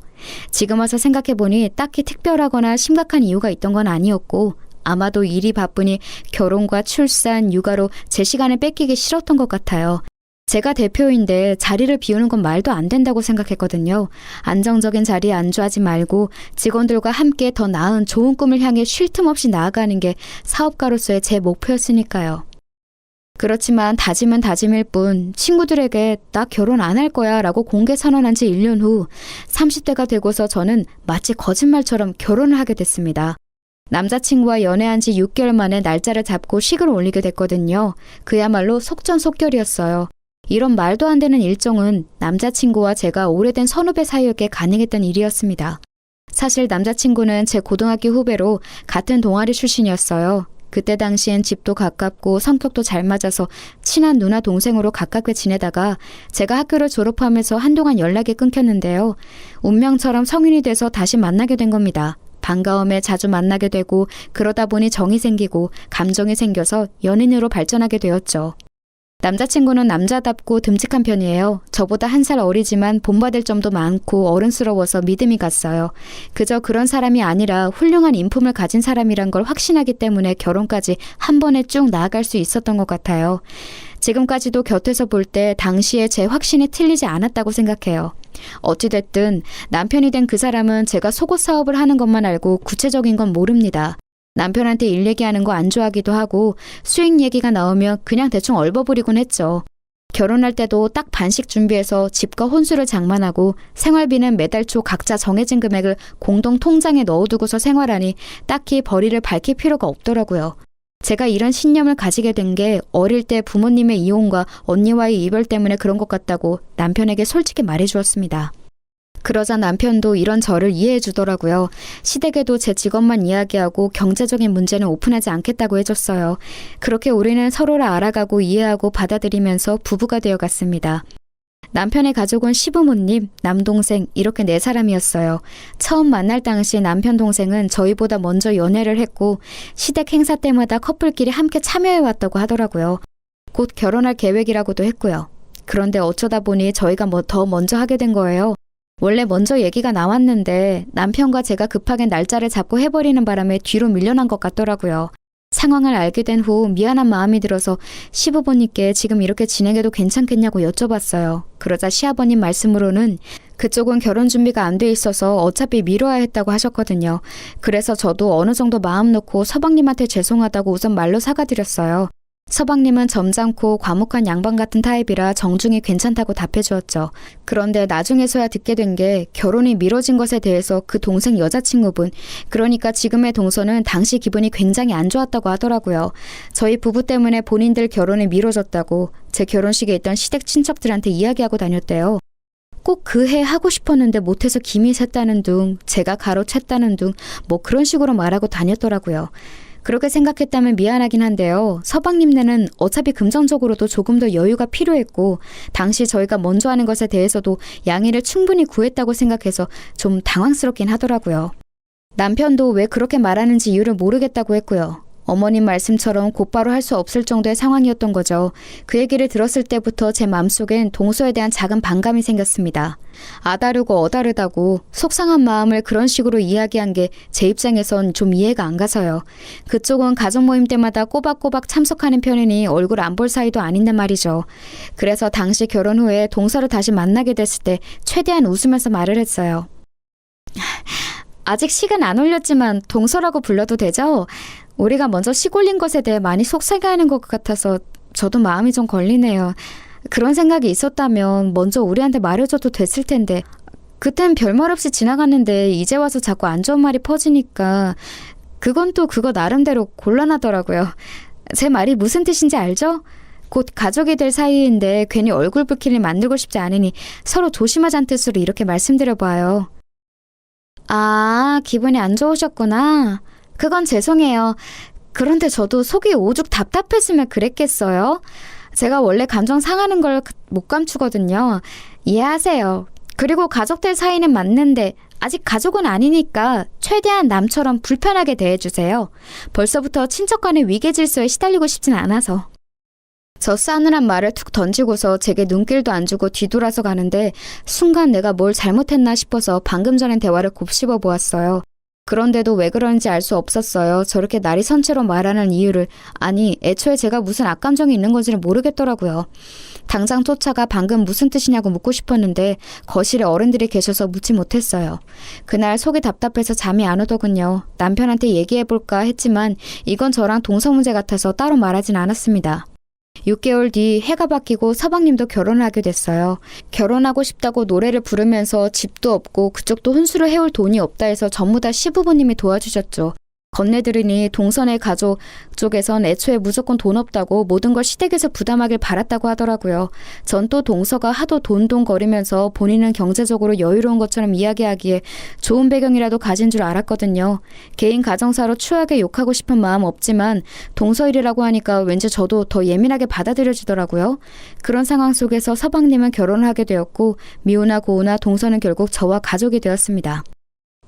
지금 와서 생각해보니 딱히 특별하거나 심각한 이유가 있던 건 아니었고 아마도 일이 바쁘니 결혼과 출산, 육아로 제 시간을 뺏기기 싫었던 것 같아요. 제가 대표인데 자리를 비우는 건 말도 안 된다고 생각했거든요. 안정적인 자리에 안주하지 말고 직원들과 함께 더 나은 좋은 꿈을 향해 쉴 틈 없이 나아가는 게 사업가로서의 제 목표였으니까요. 그렇지만 다짐은 다짐일 뿐 친구들에게 나 결혼 안 할 거야 라고 공개 선언한 지 1년 후 30대가 되고서 저는 마치 거짓말처럼 결혼을 하게 됐습니다. 남자친구와 연애한 지 6개월 만에 날짜를 잡고 식을 올리게 됐거든요. 그야말로 속전속결이었어요. 이런 말도 안 되는 일정은 남자친구와 제가 오래된 선후배 사이였기에 가능했던 일이었습니다. 사실 남자친구는 제 고등학교 후배로 같은 동아리 출신이었어요. 그때 당시엔 집도 가깝고 성격도 잘 맞아서 친한 누나 동생으로 가깝게 지내다가 제가 학교를 졸업하면서 한동안 연락이 끊겼는데요. 운명처럼 성인이 돼서 다시 만나게 된 겁니다. 반가움에 자주 만나게 되고 그러다 보니 정이 생기고 감정이 생겨서 연인으로 발전하게 되었죠. 남자친구는 남자답고 듬직한 편이에요. 저보다 1살 어리지만 본받을 점도 많고 어른스러워서 믿음이 갔어요. 그저 그런 사람이 아니라 훌륭한 인품을 가진 사람이란 걸 확신하기 때문에 결혼까지 한 번에 쭉 나아갈 수 있었던 것 같아요. 지금까지도 곁에서 볼 때 당시에 제 확신이 틀리지 않았다고 생각해요. 어찌됐든 남편이 된 그 사람은 제가 속옷 사업을 하는 것만 알고 구체적인 건 모릅니다. 남편한테 일 얘기하는 거 안 좋아하기도 하고 수익 얘기가 나오면 그냥 대충 얼버무리곤 했죠. 결혼할 때도 딱 반씩 준비해서 집과 혼수를 장만하고 생활비는 매달 초 각자 정해진 금액을 공동 통장에 넣어두고서 생활하니 딱히 벌이를 밝힐 필요가 없더라고요. 제가 이런 신념을 가지게 된 게 어릴 때 부모님의 이혼과 언니와의 이별 때문에 그런 것 같다고 남편에게 솔직히 말해주었습니다. 그러자 남편도 이런 저를 이해해 주더라고요. 시댁에도 제 직업만 이야기하고 경제적인 문제는 오픈하지 않겠다고 해줬어요. 그렇게 우리는 서로를 알아가고 이해하고 받아들이면서 부부가 되어갔습니다. 남편의 가족은 시부모님, 남동생 이렇게 4사람이었어요. 처음 만날 당시 남편 동생은 저희보다 먼저 연애를 했고 시댁 행사 때마다 커플끼리 함께 참여해왔다고 하더라고요. 곧 결혼할 계획이라고도 했고요. 그런데 어쩌다 보니 저희가 더 먼저 하게 된 거예요. 원래 먼저 얘기가 나왔는데 남편과 제가 급하게 날짜를 잡고 해버리는 바람에 뒤로 밀려난 것 같더라고요. 상황을 알게 된 후 미안한 마음이 들어서 시부모님께 지금 이렇게 진행해도 괜찮겠냐고 여쭤봤어요. 그러자 시아버님 말씀으로는 그쪽은 결혼 준비가 안 돼 있어서 어차피 미뤄야 했다고 하셨거든요. 그래서 저도 어느 정도 마음 놓고 서방님한테 죄송하다고 우선 말로 사과드렸어요. 서방님은 점잖고 과묵한 양반 같은 타입이라 정중히 괜찮다고 답해주었죠. 그런데 나중에서야 듣게 된 게 결혼이 미뤄진 것에 대해서 그 동생 여자친구분, 그러니까 지금의 동서는 당시 기분이 굉장히 안 좋았다고 하더라고요. 저희 부부 때문에 본인들 결혼이 미뤄졌다고 제 결혼식에 있던 시댁 친척들한테 이야기하고 다녔대요. 꼭 그 해 하고 싶었는데 못해서 김이 샜다는 둥, 제가 가로챘다는 둥, 뭐 그런 식으로 말하고 다녔더라고요. 그렇게 생각했다면 미안하긴 한데요. 서방님네는 어차피 금전적으로도 조금 더 여유가 필요했고 당시 저희가 먼저 하는 것에 대해서도 양해를 충분히 구했다고 생각해서 좀 당황스럽긴 하더라고요. 남편도 왜 그렇게 말하는지 이유를 모르겠다고 했고요. 어머님 말씀처럼 곧바로 할 수 없을 정도의 상황이었던 거죠. 그 얘기를 들었을 때부터 제 마음속엔 동서에 대한 작은 반감이 생겼습니다. 아다르고 어다르다고 속상한 마음을 그런 식으로 이야기한 게 제 입장에선 좀 이해가 안 가서요. 그쪽은 가족 모임 때마다 꼬박꼬박 참석하는 편이니 얼굴 안 볼 사이도 아닌데 말이죠. 그래서 당시 결혼 후에 동서를 다시 만나게 됐을 때 최대한 웃으면서 말을 했어요. 아직 식은 안 올렸지만 동서라고 불러도 되죠? 우리가 먼저 식 올린 것에 대해 많이 속상해하는 것 같아서 저도 마음이 좀 걸리네요. 그런 생각이 있었다면 먼저 우리한테 말해줘도 됐을 텐데 그땐 별말 없이 지나갔는데 이제 와서 자꾸 안 좋은 말이 퍼지니까 그건 또 그거 나름대로 곤란하더라고요. 제 말이 무슨 뜻인지 알죠? 곧 가족이 될 사이인데 괜히 얼굴 붉히를 만들고 싶지 않으니 서로 조심하자는 뜻으로 이렇게 말씀드려봐요. 아, 기분이 안 좋으셨구나. 그건 죄송해요. 그런데 저도 속이 오죽 답답했으면 그랬겠어요? 제가 원래 감정 상하는 걸 못 감추거든요. 이해하세요. 그리고 가족들 사이는 맞는데 아직 가족은 아니니까 최대한 남처럼 불편하게 대해주세요. 벌써부터 친척 간의 위계 질서에 시달리고 싶진 않아서. 저 싸늘한 말을 툭 던지고서 제게 눈길도 안 주고 뒤돌아서 가는데 순간 내가 뭘 잘못했나 싶어서 방금 전엔 대화를 곱씹어 보았어요. 그런데도 왜 그런지 알 수 없었어요. 저렇게 날이 선체로 말하는 이유를. 아니, 애초에 제가 무슨 악감정이 있는 건지를 모르겠더라고요. 당장 쫓아가 방금 무슨 뜻이냐고 묻고 싶었는데 거실에 어른들이 계셔서 묻지 못했어요. 그날 속이 답답해서 잠이 안 오더군요. 남편한테 얘기해볼까 했지만 이건 저랑 동서 문제 같아서 따로 말하진 않았습니다. 6개월 뒤 해가 바뀌고 서방님도 결혼을 하게 됐어요. 결혼하고 싶다고 노래를 부르면서 집도 없고 그쪽도 혼수를 해올 돈이 없다 해서 전부 다 시부모님이 도와주셨죠. 건네들으니 동선의 가족 쪽에선 애초에 무조건 돈 없다고 모든 걸 시댁에서 부담하길 바랐다고 하더라고요. 전 또 동서가 하도 돈돈거리면서 본인은 경제적으로 여유로운 것처럼 이야기하기에 좋은 배경이라도 가진 줄 알았거든요. 개인 가정사로 추하게 욕하고 싶은 마음 없지만 동서 일이라고 하니까 왠지 저도 더 예민하게 받아들여지더라고요. 그런 상황 속에서 서방님은 결혼을 하게 되었고 미우나 고우나 동서는 결국 저와 가족이 되었습니다.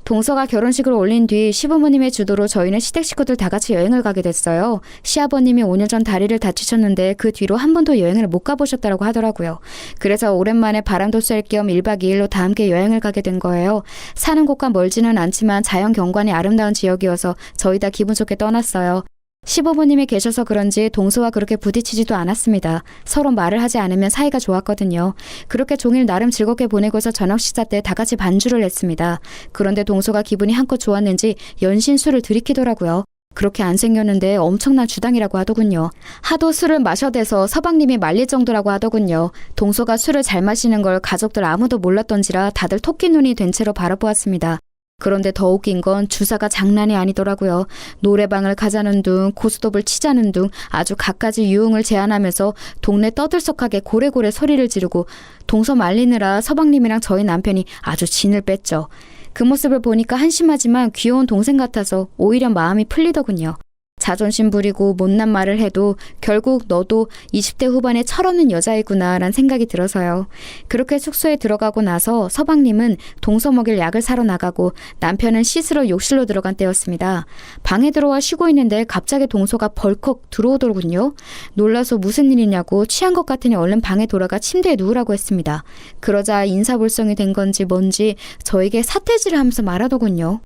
동서가 결혼식을 올린 뒤 시부모님의 주도로 저희는 시댁 식구들 다 같이 여행을 가게 됐어요. 시아버님이 5년 전 다리를 다치셨는데 그 뒤로 한 번도 여행을 못 가보셨다고 하더라고요. 그래서 오랜만에 바람도 쐴 겸 1박 2일로 다 함께 여행을 가게 된 거예요. 사는 곳과 멀지는 않지만 자연 경관이 아름다운 지역이어서 저희 다 기분 좋게 떠났어요. 시부모님이 계셔서 그런지 동서와 그렇게 부딪히지도 않았습니다. 서로 말을 하지 않으면 사이가 좋았거든요. 그렇게 종일 나름 즐겁게 보내고서 저녁 식사 때 다 같이 반주를 했습니다. 그런데 동서가 기분이 한껏 좋았는지 연신 술을 들이키더라고요. 그렇게 안 생겼는데 엄청난 주당이라고 하더군요. 하도 술을 마셔대서 서방님이 말릴 정도라고 하더군요. 동서가 술을 잘 마시는 걸 가족들 아무도 몰랐던지라 다들 토끼 눈이 된 채로 바라보았습니다. 그런데 더 웃긴 건 주사가 장난이 아니더라고요. 노래방을 가자는 둥, 고스톱을 치자는 둥 아주 갖가지 유흥을 제안하면서 동네 떠들썩하게 고래고래 소리를 지르고 동서 말리느라 서방님이랑 저희 남편이 아주 진을 뺐죠. 그 모습을 보니까 한심하지만 귀여운 동생 같아서 오히려 마음이 풀리더군요. 자존심 부리고 못난 말을 해도 결국 너도 20대 후반의 철없는 여자이구나 라는 생각이 들어서요. 그렇게 숙소에 들어가고 나서 서방님은 동서 먹일 약을 사러 나가고 남편은 씻으러 욕실로 들어간 때였습니다. 방에 들어와 쉬고 있는데 갑자기 동서가 벌컥 들어오더군요. 놀라서 무슨 일이냐고 취한 것 같으니 얼른 방에 돌아가 침대에 누우라고 했습니다. 그러자 인사불성이 된 건지 뭔지 저에게 사태질을 하면서 말하더군요.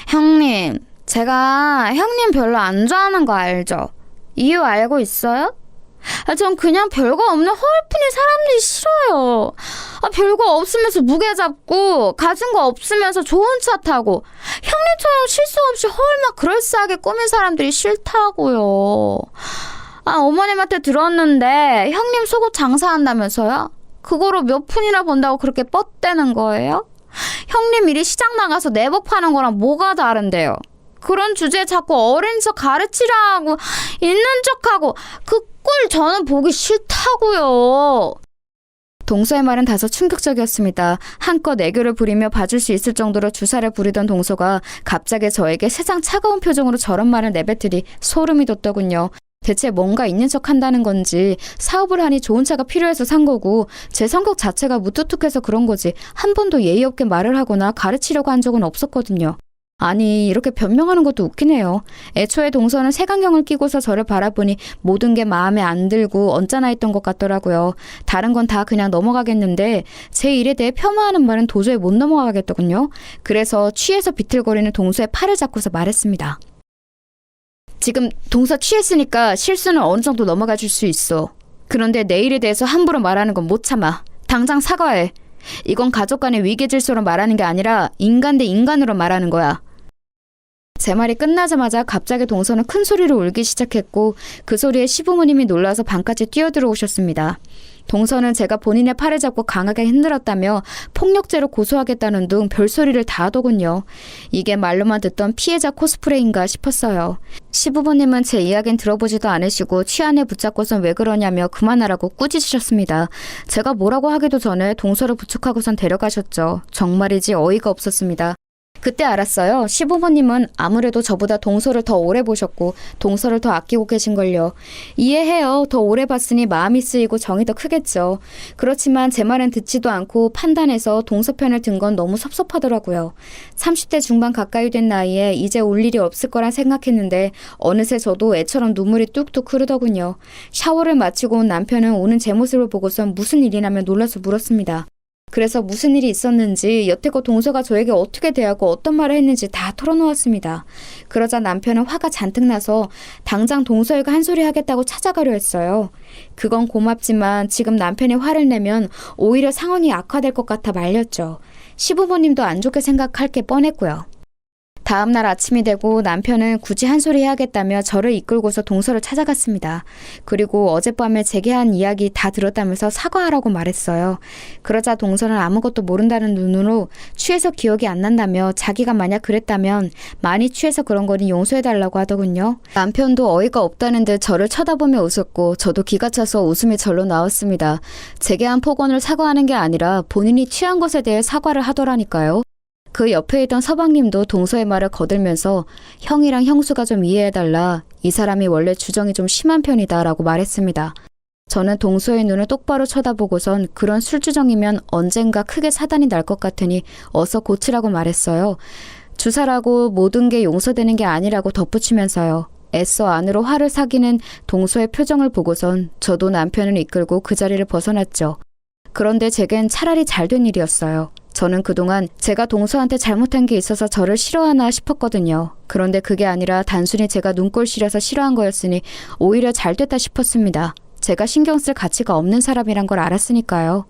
형님, 제가 형님 별로 안 좋아하는 거 알죠? 이유 알고 있어요? 전 그냥 별거 없는 허울뿐인 사람들이 싫어요. 별거 없으면서 무게 잡고 가진 거 없으면서 좋은 차 타고 형님처럼 실수 없이 허울만 그럴싸하게 꾸민 사람들이 싫다고요. 어머님한테 들었는데 형님 속옷 장사한다면서요? 그거로 몇 푼이나 번다고 그렇게 뻗대는 거예요? 형님 일이 시장 나가서 내복 파는 거랑 뭐가 다른데요? 그런 주제에 자꾸 어린 척 가르치려 하고 있는 척하고 그 꼴 저는 보기 싫다고요. 동서의 말은 다소 충격적이었습니다. 한껏 애교를 부리며 봐줄 수 있을 정도로 주사를 부리던 동서가 갑자기 저에게 세상 차가운 표정으로 저런 말을 내뱉으니 소름이 돋더군요. 대체 뭔가 있는 척 한다는 건지 사업을 하니 좋은 차가 필요해서 산 거고 제 성격 자체가 무뚝뚝해서 그런 거지 한 번도 예의 없게 말을 하거나 가르치려고 한 적은 없었거든요. 아니 이렇게 변명하는 것도 웃기네요. 애초에 동서는 색안경을 끼고서 저를 바라보니 모든 게 마음에 안 들고 언짢아 했던 것 같더라고요. 다른 건 다 그냥 넘어가겠는데 제 일에 대해 폄하하는 말은 도저히 못 넘어가겠더군요. 그래서 취해서 비틀거리는 동서의 팔을 잡고서 말했습니다. 지금 동서 취했으니까 실수는 어느 정도 넘어가 줄 수 있어. 그런데 내 일에 대해서 함부로 말하는 건 못 참아. 당장 사과해. 이건 가족 간의 위계 질서로 말하는 게 아니라 인간 대 인간으로 말하는 거야. 제 말이 끝나자마자 갑자기 동서는 큰 소리로 울기 시작했고 그 소리에 시부모님이 놀라서 방까지 뛰어들어오셨습니다. 동서는 제가 본인의 팔을 잡고 강하게 흔들었다며 폭력죄로 고소하겠다는 둥 별소리를 다 하더군요. 이게 말로만 듣던 피해자 코스프레인가 싶었어요. 시부모님은 제 이야기는 들어보지도 않으시고 취한에 붙잡고선 왜 그러냐며 그만하라고 꾸짖으셨습니다. 제가 뭐라고 하기도 전에 동서를 부축하고선 데려가셨죠. 정말이지 어이가 없었습니다. 그때 알았어요. 시부모님은 아무래도 저보다 동서를 더 오래 보셨고 동서를 더 아끼고 계신걸요. 이해해요. 더 오래 봤으니 마음이 쓰이고 정이 더 크겠죠. 그렇지만 제 말은 듣지도 않고 판단해서 동서 편을 든 건 너무 섭섭하더라고요. 30대 중반 가까이 된 나이에 이제 올 일이 없을 거란 생각했는데 어느새 저도 애처럼 눈물이 뚝뚝 흐르더군요. 샤워를 마치고 온 남편은 오는 제 모습을 보고선 무슨 일이냐며 놀라서 물었습니다. 그래서 무슨 일이 있었는지 여태껏 동서가 저에게 어떻게 대하고 어떤 말을 했는지 다 털어놓았습니다. 그러자 남편은 화가 잔뜩 나서 당장 동서에게 한 소리 하겠다고 찾아가려 했어요. 그건 고맙지만 지금 남편이 화를 내면 오히려 상황이 악화될 것 같아 말렸죠. 시부모님도 안 좋게 생각할 게 뻔했고요. 다음 날 아침이 되고 남편은 굳이 한 소리 해야겠다며 저를 이끌고서 동서를 찾아갔습니다. 그리고 어젯밤에 제게 한 이야기 다 들었다면서 사과하라고 말했어요. 그러자 동서는 아무것도 모른다는 눈으로 취해서 기억이 안 난다며 자기가 만약 그랬다면 많이 취해서 그런 거니 용서해달라고 하더군요. 남편도 어이가 없다는 듯 저를 쳐다보며 웃었고 저도 기가 차서 웃음이 절로 나왔습니다. 제게 한 폭언을 사과하는 게 아니라 본인이 취한 것에 대해 사과를 하더라니까요. 그 옆에 있던 서방님도 동서의 말을 거들면서 형이랑 형수가 좀 이해해달라. 이 사람이 원래 주정이 좀 심한 편이다 라고 말했습니다. 저는 동서의 눈을 똑바로 쳐다보고선 그런 술주정이면 언젠가 크게 사단이 날 것 같으니 어서 고치라고 말했어요. 주사라고 모든 게 용서되는 게 아니라고 덧붙이면서요. 애써 안으로 화를 사기는 동서의 표정을 보고선 저도 남편을 이끌고 그 자리를 벗어났죠. 그런데 제겐 차라리 잘된 일이었어요. 저는 그동안 제가 동서한테 잘못한 게 있어서 저를 싫어하나 싶었거든요. 그런데 그게 아니라 단순히 제가 눈꼴 시려서 싫어한 거였으니 오히려 잘됐다 싶었습니다. 제가 신경 쓸 가치가 없는 사람이란 걸 알았으니까요.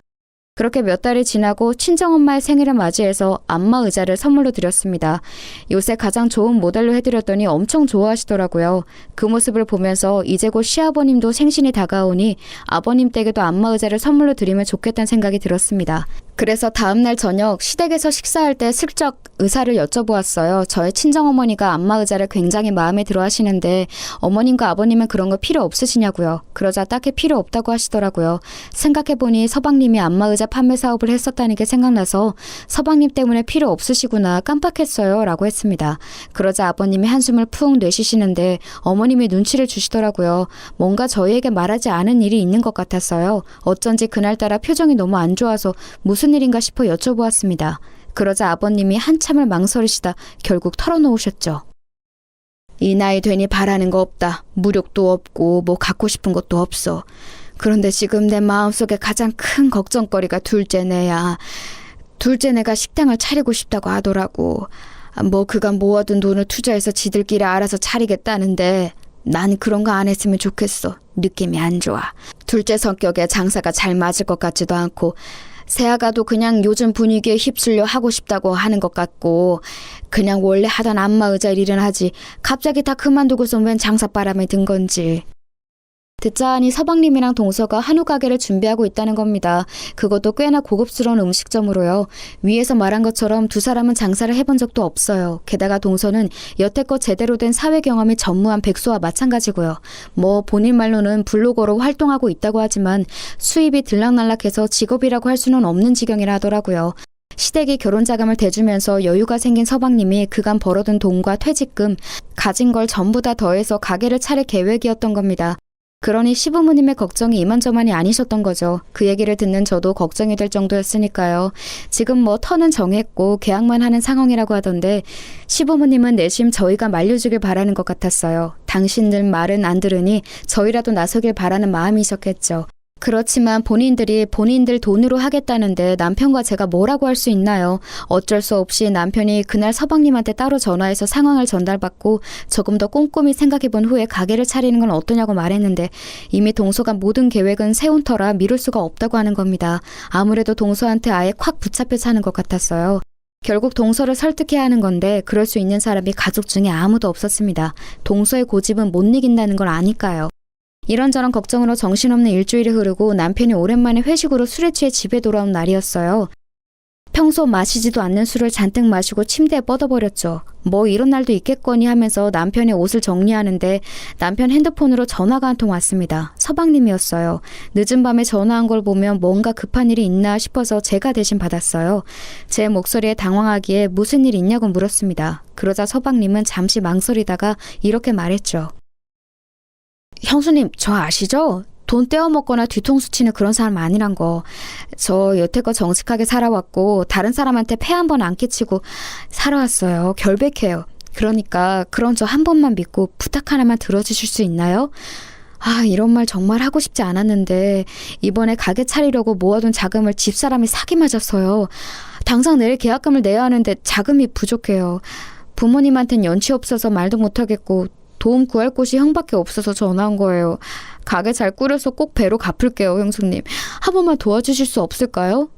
그렇게 몇 달이 지나고 친정엄마의 생일을 맞이해서 안마 의자를 선물로 드렸습니다. 요새 가장 좋은 모델로 해드렸더니 엄청 좋아하시더라고요. 그 모습을 보면서 이제 곧 시아버님도 생신이 다가오니 아버님 댁에도 안마 의자를 선물로 드리면 좋겠다는 생각이 들었습니다. 그래서 다음날 저녁 시댁에서 식사할 때 슬쩍 의사를 여쭤보았어요. 저의 친정어머니가 안마 의자를 굉장히 마음에 들어 하시는데 어머님과 아버님은 그런 거 필요 없으시냐고요. 그러자 딱히 필요 없다고 하시더라고요. 생각해보니 서방님이 안마 의자 판매 사업을 했었다는 게 생각나서 서방님 때문에 필요 없으시구나 깜빡했어요 라고 했습니다. 그러자 아버님이 한숨을 푹 내쉬시는데 어머님이 눈치를 주시더라고요. 뭔가 저희에게 말하지 않은 일이 있는 것 같았어요. 어쩐지 그날따라 표정이 너무 안 좋아서 무슨 일인가 싶어 여쭤보았습니다. 그러자 아버님이 한참을 망설이시다 결국 털어놓으셨죠. 이 나이 되니 바라는 거 없다. 무력도 없고 뭐 갖고 싶은 것도 없어. 그런데 지금 내 마음속에 가장 큰 걱정거리가 둘째네야. 둘째네가 식당을 차리고 싶다고 하더라고. 뭐 그간 모아둔 돈을 투자해서 지들끼리 알아서 차리겠다는데 난 그런 거 안 했으면 좋겠어. 느낌이 안 좋아. 둘째 성격에 장사가 잘 맞을 것 같지도 않고 새아가도 그냥 요즘 분위기에 휩쓸려 하고 싶다고 하는 것 같고 그냥 원래 하던 안마 의자 일은 하지 갑자기 다 그만두고서 웬 장사바람에 든 건지. 듣자 하니 서방님이랑 동서가 한우 가게를 준비하고 있다는 겁니다. 그것도 꽤나 고급스러운 음식점으로요. 위에서 말한 것처럼 두 사람은 장사를 해본 적도 없어요. 게다가 동서는 여태껏 제대로 된 사회 경험이 전무한 백수와 마찬가지고요. 뭐 본인 말로는 블로거로 활동하고 있다고 하지만 수입이 들락날락해서 직업이라고 할 수는 없는 지경이라 하더라고요. 시댁이 결혼 자금을 대주면서 여유가 생긴 서방님이 그간 벌어둔 돈과 퇴직금, 가진 걸 전부 다 더해서 가게를 차릴 계획이었던 겁니다. 그러니 시부모님의 걱정이 이만저만이 아니셨던 거죠. 그 얘기를 듣는 저도 걱정이 될 정도였으니까요. 지금 뭐 터는 정했고 계약만 하는 상황이라고 하던데 시부모님은 내심 저희가 말려주길 바라는 것 같았어요. 당신들 말은 안 들으니 저희라도 나서길 바라는 마음이셨겠죠. 그렇지만 본인들이 본인들 돈으로 하겠다는데 남편과 제가 뭐라고 할 수 있나요? 어쩔 수 없이 남편이 그날 서방님한테 따로 전화해서 상황을 전달받고 조금 더 꼼꼼히 생각해본 후에 가게를 차리는 건 어떠냐고 말했는데 이미 동서가 모든 계획은 세운 터라 미룰 수가 없다고 하는 겁니다. 아무래도 동서한테 아예 콱 붙잡혀 사는 것 같았어요. 결국 동서를 설득해야 하는 건데 그럴 수 있는 사람이 가족 중에 아무도 없었습니다. 동서의 고집은 못 이긴다는 걸 아니까요. 이런저런 걱정으로 정신없는 일주일이 흐르고 남편이 오랜만에 회식으로 술에 취해 집에 돌아온 날이었어요. 평소 마시지도 않는 술을 잔뜩 마시고 침대에 뻗어버렸죠. 뭐 이런 날도 있겠거니 하면서 남편의 옷을 정리하는데 남편 핸드폰으로 전화가 한 통 왔습니다. 서방님이었어요. 늦은 밤에 전화한 걸 보면 뭔가 급한 일이 있나 싶어서 제가 대신 받았어요. 제 목소리에 당황하기에 무슨 일 있냐고 물었습니다. 그러자 서방님은 잠시 망설이다가 이렇게 말했죠. 형수님, 저 아시죠? 돈 떼어먹거나 뒤통수 치는 그런 사람 아니란 거. 저 여태껏 정직하게 살아왔고 다른 사람한테 폐 한 번 안 끼치고 살아왔어요. 결백해요. 그러니까 그런 저 한 번만 믿고 부탁 하나만 들어주실 수 있나요? 아, 이런 말 정말 하고 싶지 않았는데 이번에 가게 차리려고 모아둔 자금을 집사람이 사기 맞았어요. 당장 내일 계약금을 내야 하는데 자금이 부족해요. 부모님한텐 연치 없어서 말도 못하겠고 도움 구할 곳이 형밖에 없어서 전화한 거예요. 가게 잘 꾸려서 꼭 배로 갚을게요, 형수님. 한 번만 도와주실 수 없을까요?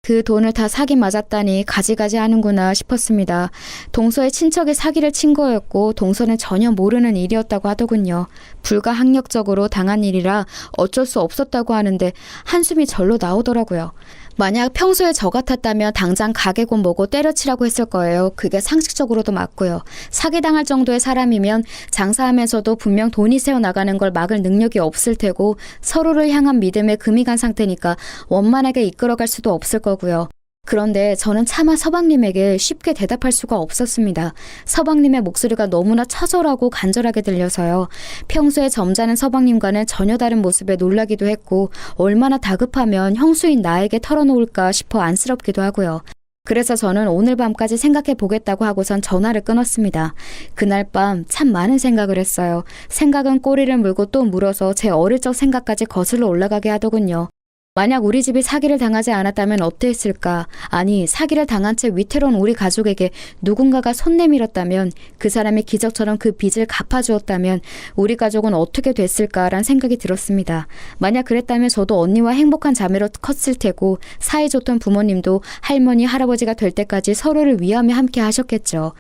그 돈을 다 사기 맞았다니 가지가지 하는구나 싶었습니다. 동서의 친척이 사기를 친 거였고 동서는 전혀 모르는 일이었다고 하더군요. 불가항력적으로 당한 일이라 어쩔 수 없었다고 하는데 한숨이 절로 나오더라고요. 만약 평소에 저 같았다면 당장 가게고 뭐고 때려치라고 했을 거예요. 그게 상식적으로도 맞고요. 사기당할 정도의 사람이면 장사하면서도 분명 돈이 새어나가는 걸 막을 능력이 없을 테고 서로를 향한 믿음에 금이 간 상태니까 원만하게 이끌어갈 수도 없을 거고요. 그런데 저는 차마 서방님에게 쉽게 대답할 수가 없었습니다. 서방님의 목소리가 너무나 처절하고 간절하게 들려서요. 평소에 점잖은 서방님과는 전혀 다른 모습에 놀라기도 했고 얼마나 다급하면 형수인 나에게 털어놓을까 싶어 안쓰럽기도 하고요. 그래서 저는 오늘 밤까지 생각해 보겠다고 하고선 전화를 끊었습니다. 그날 밤 참 많은 생각을 했어요. 생각은 꼬리를 물고 또 물어서 제 어릴 적 생각까지 거슬러 올라가게 하더군요. 만약 우리 집이 사기를 당하지 않았다면 어땠을까? 아니, 사기를 당한 채 위태로운 우리 가족에게 누군가가 손 내밀었다면, 그 사람이 기적처럼 그 빚을 갚아주었다면 우리 가족은 어떻게 됐을까란 생각이 들었습니다. 만약 그랬다면 저도 언니와 행복한 자매로 컸을 테고 사이좋던 부모님도 할머니, 할아버지가 될 때까지 서로를 위하며 함께 하셨겠죠.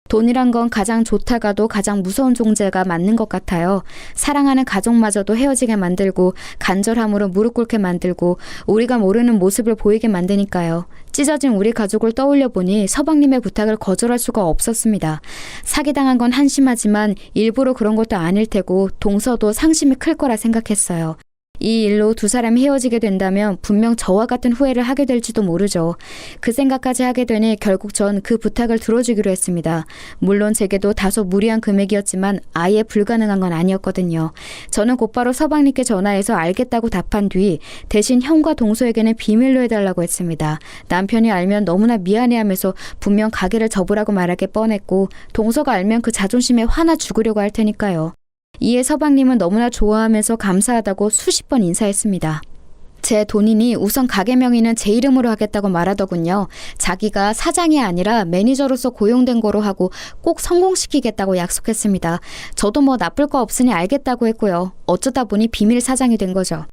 돈이란 건 가장 좋다가도 가장 무서운 존재가 맞는 것 같아요. 사랑하는 가족마저도 헤어지게 만들고 간절함으로 무릎 꿇게 만들고 우리가 모르는 모습을 보이게 만드니까요. 찢어진 우리 가족을 떠올려 보니 서방님의 부탁을 거절할 수가 없었습니다. 사기당한 건 한심하지만 일부러 그런 것도 아닐 테고 동서도 상심이 클 거라 생각했어요. 이 일로 두 사람이 헤어지게 된다면 분명 저와 같은 후회를 하게 될지도 모르죠. 그 생각까지 하게 되니 결국 전 그 부탁을 들어주기로 했습니다. 물론 제게도 다소 무리한 금액이었지만 아예 불가능한 건 아니었거든요. 저는 곧바로 서방님께 전화해서 알겠다고 답한 뒤 대신 형과 동서에게는 비밀로 해달라고 했습니다. 남편이 알면 너무나 미안해하면서 분명 가게를 접으라고 말하게 뻔했고 동서가 알면 그 자존심에 화나 죽으려고 할 테니까요. 이에 서방님은 너무나 좋아하면서 감사하다고 수십 번 인사했습니다. 제 돈이니 우선 가게 명의는 제 이름으로 하겠다고 말하더군요. 자기가 사장이 아니라 매니저로서 고용된 거로 하고 꼭 성공시키겠다고 약속했습니다. 저도 뭐 나쁠 거 없으니 알겠다고 했고요. 어쩌다 보니 비밀 사장이 된 거죠.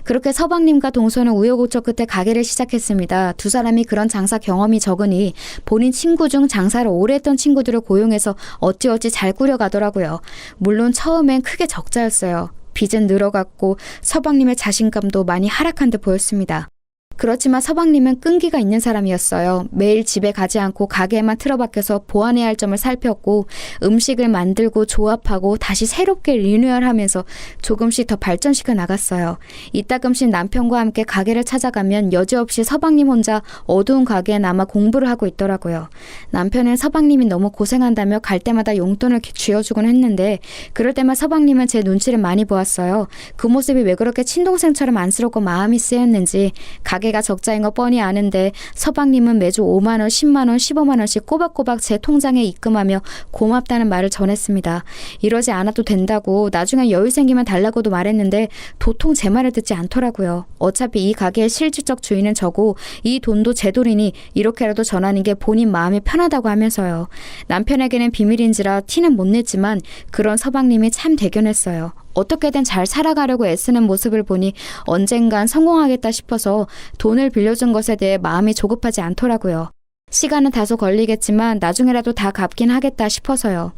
그렇게 서방님과 동서는 우여곡절 끝에 가게를 시작했습니다. 두 사람이 그런 장사 경험이 적으니 본인 친구 중 장사를 오래 했던 친구들을 고용해서 어찌어찌 잘 꾸려가더라고요. 물론 처음엔 크게 적자였어요. 빚은 늘어갔고 서방님의 자신감도 많이 하락한 듯 보였습니다. 그렇지만 서방님은 끈기가 있는 사람이었어요. 매일 집에 가지 않고 가게에만 틀어박혀서 보완해야 할 점을 살폈고 음식을 만들고 조합하고 다시 새롭게 리뉴얼하면서 조금씩 더 발전시켜 나갔어요. 이따금씩 남편과 함께 가게를 찾아가면 여지없이 서방님 혼자 어두운 가게에 남아 공부를 하고 있더라고요. 남편은 서방님이 너무 고생한다며 갈 때마다 용돈을 쥐어주곤 했는데 그럴 때만 서방님은 제 눈치를 많이 보았어요. 그 모습이 왜 그렇게 친동생처럼 안쓰럽고 마음이 쓰였는지 가게가 적자인 거 뻔히 아는데 서방님은 매주 5만 원, 10만 원, 15만 원씩 꼬박꼬박 제 통장에 입금하며 고맙다는 말을 전했습니다. 이러지 않아도 된다고 나중에 여유 생기면 달라고도 말했는데 도통 제 말을 듣지 않더라고요. 어차피 이 가게의 실질적 주인은 저고 이 돈도 제 돈이니 이렇게라도 전하는 게 본인 마음이 편하다고 하면서요. 남편에게는 비밀인지라 티는 못 냈지만 그런 서방님이 참 대견했어요. 어떻게든 잘 살아가려고 애쓰는 모습을 보니 언젠간 성공하겠다 싶어서 돈을 빌려준 것에 대해 마음이 조급하지 않더라고요. 시간은 다소 걸리겠지만 나중에라도 다 갚긴 하겠다 싶어서요.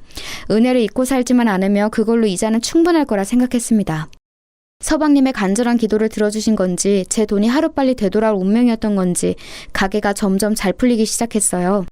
은혜를 잊고 살지만 않으며 그걸로 이자는 충분할 거라 생각했습니다. 서방님의 간절한 기도를 들어주신 건지 제 돈이 하루빨리 되돌아올 운명이었던 건지 가게가 점점 잘 풀리기 시작했어요.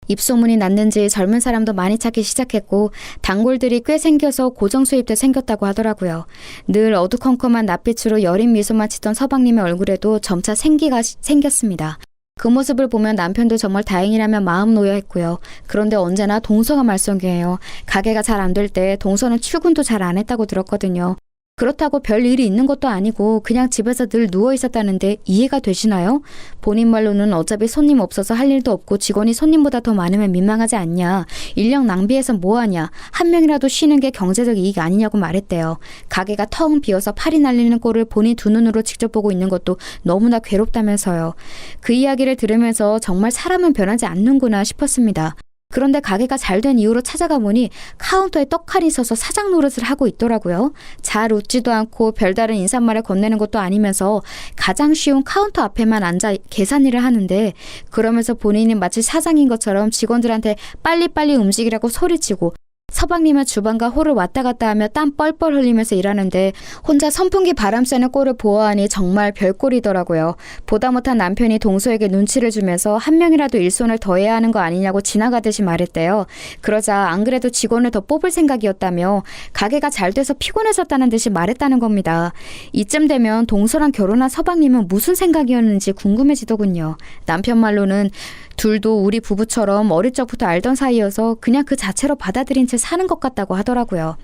입소문이 났는지 젊은 사람도 많이 찾기 시작했고 단골들이 꽤 생겨서 고정 수입도 생겼다고 하더라고요. 늘 어두컴컴한 낯빛으로 여린 미소만 짓던 서방님의 얼굴에도 점차 생기가 생겼습니다. 그 모습을 보면 남편도 정말 다행이라며 마음 놓여했고요. 그런데 언제나 동서가 말썽이에요. 가게가 잘 안 될 때 동서는 출근도 잘 안 했다고 들었거든요. 그렇다고 별 일이 있는 것도 아니고 그냥 집에서 늘 누워 있었다는데 이해가 되시나요? 본인 말로는 어차피 손님 없어서 할 일도 없고 직원이 손님보다 더 많으면 민망하지 않냐. 인력 낭비해서 뭐하냐. 한 명이라도 쉬는 게 경제적 이익 아니냐고 말했대요. 가게가 텅 비어서 팔이 날리는 꼴을 본인 두 눈으로 직접 보고 있는 것도 너무나 괴롭다면서요. 그 이야기를 들으면서 정말 사람은 변하지 않는구나 싶었습니다. 그런데 가게가 잘 된 이후로 찾아가 보니 카운터에 떡하니 서서 사장 노릇을 하고 있더라고요. 잘 웃지도 않고 별다른 인사말을 건네는 것도 아니면서 가장 쉬운 카운터 앞에만 앉아 계산일을 하는데 그러면서 본인이 마치 사장인 것처럼 직원들한테 빨리빨리 움직이라고 소리치고 서방님은 주방과 홀을 왔다 갔다 하며 땀 뻘뻘 흘리면서 일하는데 혼자 선풍기 바람 쐬는 꼴을 보아하니 정말 별꼴이더라고요. 보다 못한 남편이 동서에게 눈치를 주면서 한 명이라도 일손을 더 해야 하는 거 아니냐고 지나가듯이 말했대요. 그러자 안 그래도 직원을 더 뽑을 생각이었다며 가게가 잘 돼서 피곤해졌다는 듯이 말했다는 겁니다. 이쯤 되면 동서랑 결혼한 서방님은 무슨 생각이었는지 궁금해지더군요. 남편 말로는 둘도 우리 부부처럼 어릴 적부터 알던 사이여서 그냥 그 자체로 받아들인 채 사는 것 같다고 하더라고요.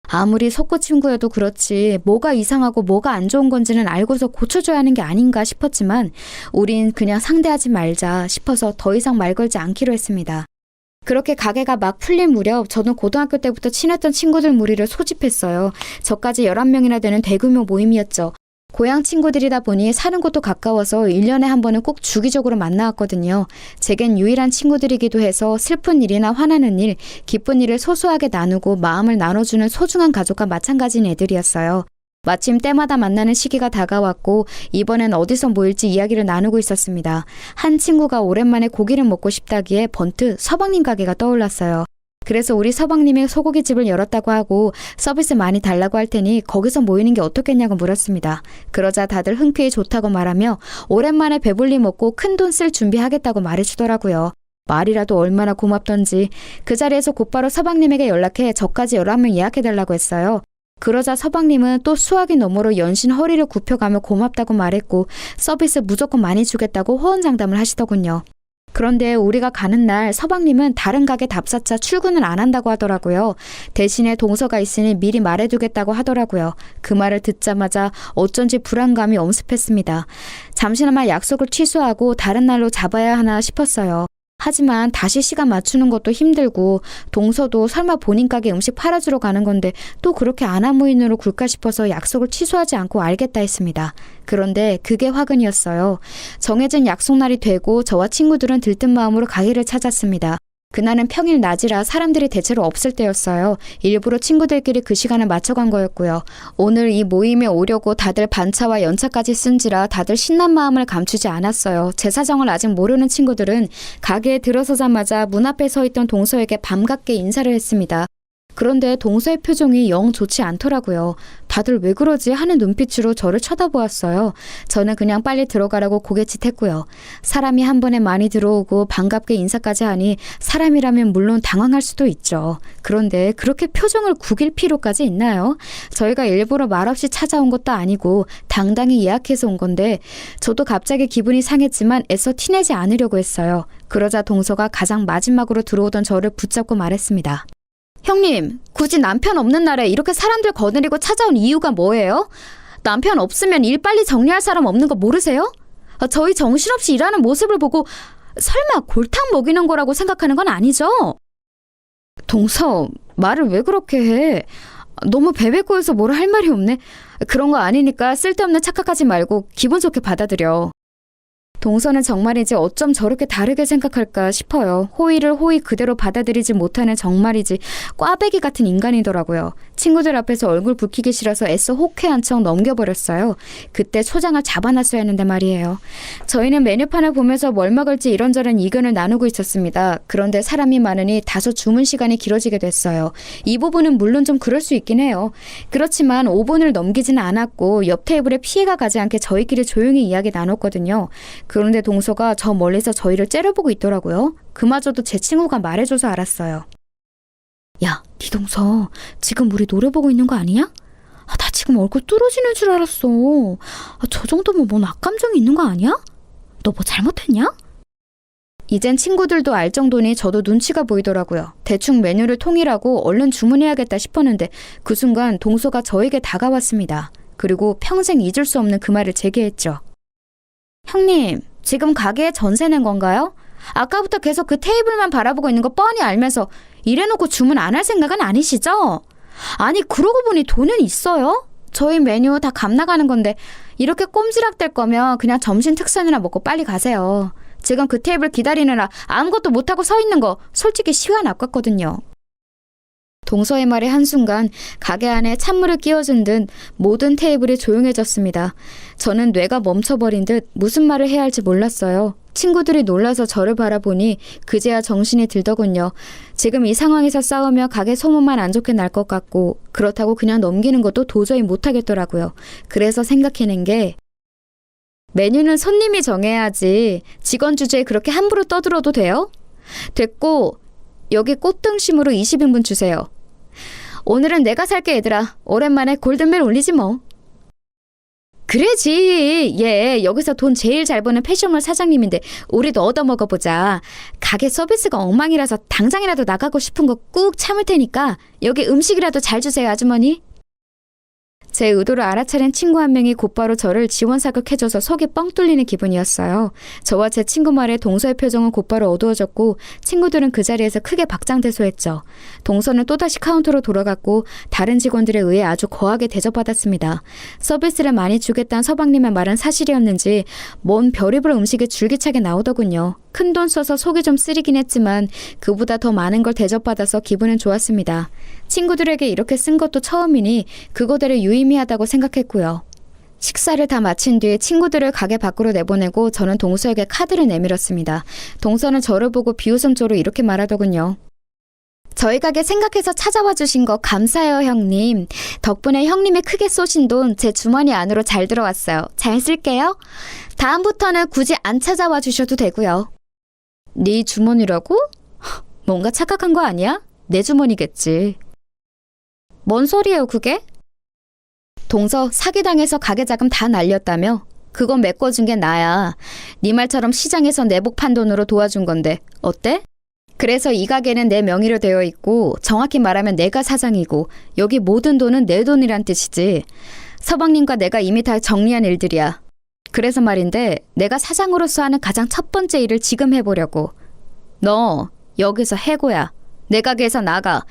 아무리 속고 친구여도 그렇지 뭐가 이상하고 뭐가 안 좋은 건지는 알고서 고쳐줘야 하는 게 아닌가 싶었지만 우린 그냥 상대하지 말자 싶어서 더 이상 말 걸지 않기로 했습니다. 그렇게 가게가 막 풀린 무렵 저는 고등학교 때부터 친했던 친구들 무리를 소집했어요. 저까지 11명이나 되는 대규모 모임이었죠. 고향 친구들이다 보니 사는 곳도 가까워서 1년에 한 번은 꼭 주기적으로 만나왔거든요. 제겐 유일한 친구들이기도 해서 슬픈 일이나 화나는 일, 기쁜 일을 소소하게 나누고 마음을 나눠주는 소중한 가족과 마찬가지인 애들이었어요. 마침 때마다 만나는 시기가 다가왔고 이번엔 어디서 모일지 이야기를 나누고 있었습니다. 한 친구가 오랜만에 고기를 먹고 싶다기에 번뜩 서방님 가게가 떠올랐어요. 그래서 우리 서방님이 소고기집을 열었다고 하고 서비스 많이 달라고 할 테니 거기서 모이는 게 어떻겠냐고 물었습니다. 그러자 다들 흔쾌히 좋다고 말하며 오랜만에 배불리 먹고 큰돈 쓸 준비하겠다고 말해주더라고요. 말이라도 얼마나 고맙던지 그 자리에서 곧바로 서방님에게 연락해 저까지 11명 예약해달라고 했어요. 그러자 서방님은 또 수화기 너머로 연신 허리를 굽혀가며 고맙다고 말했고 서비스 무조건 많이 주겠다고 호언장담을 하시더군요. 그런데 우리가 가는 날 서방님은 다른 가게 답사차 출근을 안 한다고 하더라고요. 대신에 동서가 있으니 미리 말해두겠다고 하더라고요. 그 말을 듣자마자 어쩐지 불안감이 엄습했습니다. 잠시나마 약속을 취소하고 다른 날로 잡아야 하나 싶었어요. 하지만 다시 시간 맞추는 것도 힘들고 동서도 설마 본인 가게 음식 팔아주러 가는 건데 또 그렇게 안하무인으로 굴까 싶어서 약속을 취소하지 않고 알겠다 했습니다. 그런데 그게 화근이었어요. 정해진 약속날이 되고 저와 친구들은 들뜬 마음으로 가게를 찾았습니다. 그날은 평일 낮이라 사람들이 대체로 없을 때였어요. 일부러 친구들끼리 그 시간을 맞춰간 거였고요. 오늘 이 모임에 오려고 다들 반차와 연차까지 쓴지라 다들 신난 마음을 감추지 않았어요. 제 사정을 아직 모르는 친구들은 가게에 들어서자마자 문 앞에 서 있던 동서에게 반갑게 인사를 했습니다. 그런데 동서의 표정이 영 좋지 않더라고요. 다들 왜 그러지 하는 눈빛으로 저를 쳐다보았어요. 저는 그냥 빨리 들어가라고 고개짓했고요. 사람이 한 번에 많이 들어오고 반갑게 인사까지 하니 사람이라면 물론 당황할 수도 있죠. 그런데 그렇게 표정을 구길 필요까지 있나요? 저희가 일부러 말없이 찾아온 것도 아니고 당당히 예약해서 온 건데 저도 갑자기 기분이 상했지만 애써 티내지 않으려고 했어요. 그러자 동서가 가장 마지막으로 들어오던 저를 붙잡고 말했습니다. 형님, 굳이 남편 없는 날에 이렇게 사람들 거느리고 찾아온 이유가 뭐예요? 남편 없으면 일 빨리 정리할 사람 없는 거 모르세요? 저희 정신없이 일하는 모습을 보고 설마 골탕 먹이는 거라고 생각하는 건 아니죠? 동서, 말을 왜 그렇게 해? 너무 베베꼬여서 뭐라 할 말이 없네. 그런 거 아니니까 쓸데없는 착각하지 말고 기분 좋게 받아들여. 동서는 정말이지 어쩜 저렇게 다르게 생각할까 싶어요. 호의를 호의 그대로 받아들이지 못하는 정말이지 꽈배기 같은 인간이더라고요. 친구들 앞에서 얼굴 붉히기 싫어서 애써 호쾌한 척 넘겨버렸어요. 그때 초장을 잡아놨어야 했는데 말이에요. 저희는 메뉴판을 보면서 뭘 먹을지 이런저런 의견을 나누고 있었습니다. 그런데 사람이 많으니 다소 주문 시간이 길어지게 됐어요. 이 부분은 물론 좀 그럴 수 있긴 해요. 그렇지만 5분을 넘기지는 않았고 옆 테이블에 피해가 가지 않게 저희끼리 조용히 이야기 나눴거든요. 그런데 동서가 저 멀리서 저희를 째려보고 있더라고요. 그마저도 제 친구가 말해줘서 알았어요. 야, 니 동서 지금 우리 노래 보고 있는 거 아니야? 나 지금 얼굴 뚫어지는 줄 알았어. 저 정도면 뭔 악감정이 있는 거 아니야? 너 뭐 잘못했냐? 이젠 친구들도 알 정도니 저도 눈치가 보이더라고요. 대충 메뉴를 통일하고 얼른 주문해야겠다 싶었는데 그 순간 동서가 저에게 다가왔습니다. 그리고 평생 잊을 수 없는 그 말을 제기했죠. 형님, 지금 가게에 전세 낸 건가요? 아까부터 계속 그 테이블만 바라보고 있는 거 뻔히 알면서 이래놓고 주문 안 할 생각은 아니시죠? 아니, 그러고 보니 돈은 있어요? 저희 메뉴 다 값 나가는 건데 이렇게 꼼지락댈 거면 그냥 점심 특선이나 먹고 빨리 가세요. 지금 그 테이블 기다리느라 아무것도 못하고 서 있는 거 솔직히 시간 아깝거든요. 동서의 말에 한순간 가게 안에 찬물을 끼워준 듯 모든 테이블이 조용해졌습니다. 저는 뇌가 멈춰버린 듯 무슨 말을 해야 할지 몰랐어요. 친구들이 놀라서 저를 바라보니 그제야 정신이 들더군요. 지금 이 상황에서 싸우며 가게 소문만 안 좋게 날 것 같고 그렇다고 그냥 넘기는 것도 도저히 못하겠더라고요. 그래서 생각해낸 게 메뉴는 손님이 정해야지 직원 주제에 그렇게 함부로 떠들어도 돼요? 됐고 여기 꽃등심으로 20인분 주세요. 오늘은 내가 살게 얘들아. 오랜만에 골든벨 울리지 뭐. 그래지. 얘 여기서 돈 제일 잘 버는 패션몰 사장님인데 우리도 얻어먹어보자. 가게 서비스가 엉망이라서 당장이라도 나가고 싶은 거 꾹 참을 테니까 여기 음식이라도 잘 주세요 아주머니. 제 의도를 알아차린 친구 한 명이 곧바로 저를 지원사격해줘서 속이 뻥 뚫리는 기분이었어요. 저와 제 친구 말에 동서의 표정은 곧바로 어두워졌고 친구들은 그 자리에서 크게 박장대소했죠. 동서는 또다시 카운터로 돌아갔고 다른 직원들에 의해 아주 거하게 대접받았습니다. 서비스를 많이 주겠다는 서방님의 말은 사실이었는지 뭔 별의별 음식이 줄기차게 나오더군요. 큰돈 써서 속이 좀 쓰리긴 했지만 그보다 더 많은 걸 대접받아서 기분은 좋았습니다. 친구들에게 이렇게 쓴 것도 처음이니 그거대로 유의미하다고 생각했고요. 식사를 다 마친 뒤 친구들을 가게 밖으로 내보내고 저는 동서에게 카드를 내밀었습니다. 동서는 저를 보고 비웃음조로 이렇게 말하더군요. 저희 가게 생각해서 찾아와 주신 거 감사해요 형님. 덕분에 형님이 크게 쏘신 돈 제 주머니 안으로 잘 들어왔어요. 잘 쓸게요. 다음부터는 굳이 안 찾아와 주셔도 되고요. 네 주머니라고? 뭔가 착각한 거 아니야? 내 주머니겠지. 뭔 소리예요 그게? 동서 사기당해서 가게 자금 다 날렸다며? 그건 메꿔준 게 나야. 네 말처럼 시장에서 내복 판 돈으로 도와준 건데 어때? 그래서 이 가게는 내 명의로 되어 있고 정확히 말하면 내가 사장이고 여기 모든 돈은 내 돈이란 뜻이지. 서방님과 내가 이미 다 정리한 일들이야. 그래서 말인데 내가 사장으로서 하는 가장 첫 번째 일을 지금 해보려고. 너 여기서 해고야. 내 가게에서 나가.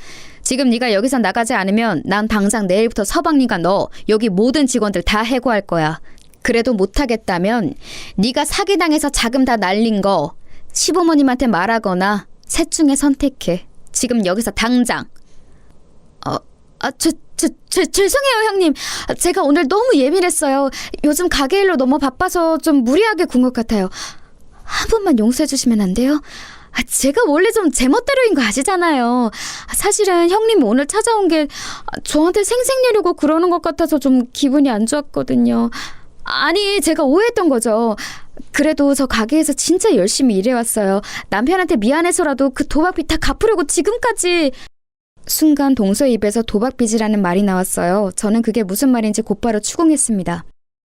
지금 네가 여기서 나가지 않으면 난 당장 내일부터 서방님과 너 여기 모든 직원들 다 해고할 거야. 그래도 못하겠다면 네가 사기당해서 자금 다 날린 거 시부모님한테 말하거나 셋 중에 선택해. 지금 여기서 당장. 죄송해요 형님. 제가 오늘 너무 예민했어요. 요즘 가게 일로 너무 바빠서 좀 무리하게 군 것 같아요. 한 번만 용서해 주시면 안 돼요? 제가 원래 좀 제멋대로인 거 아시잖아요. 사실은 형님 오늘 찾아온 게 저한테 생색내려고 그러는 것 같아서 좀 기분이 안 좋았거든요. 아니, 제가 오해했던 거죠. 그래도 저 가게에서 진짜 열심히 일해왔어요. 남편한테 미안해서라도 그 도박빚 다 갚으려고 지금까지. 순간 동서의 입에서 도박빚이라는 말이 나왔어요. 저는 그게 무슨 말인지 곧바로 추궁했습니다.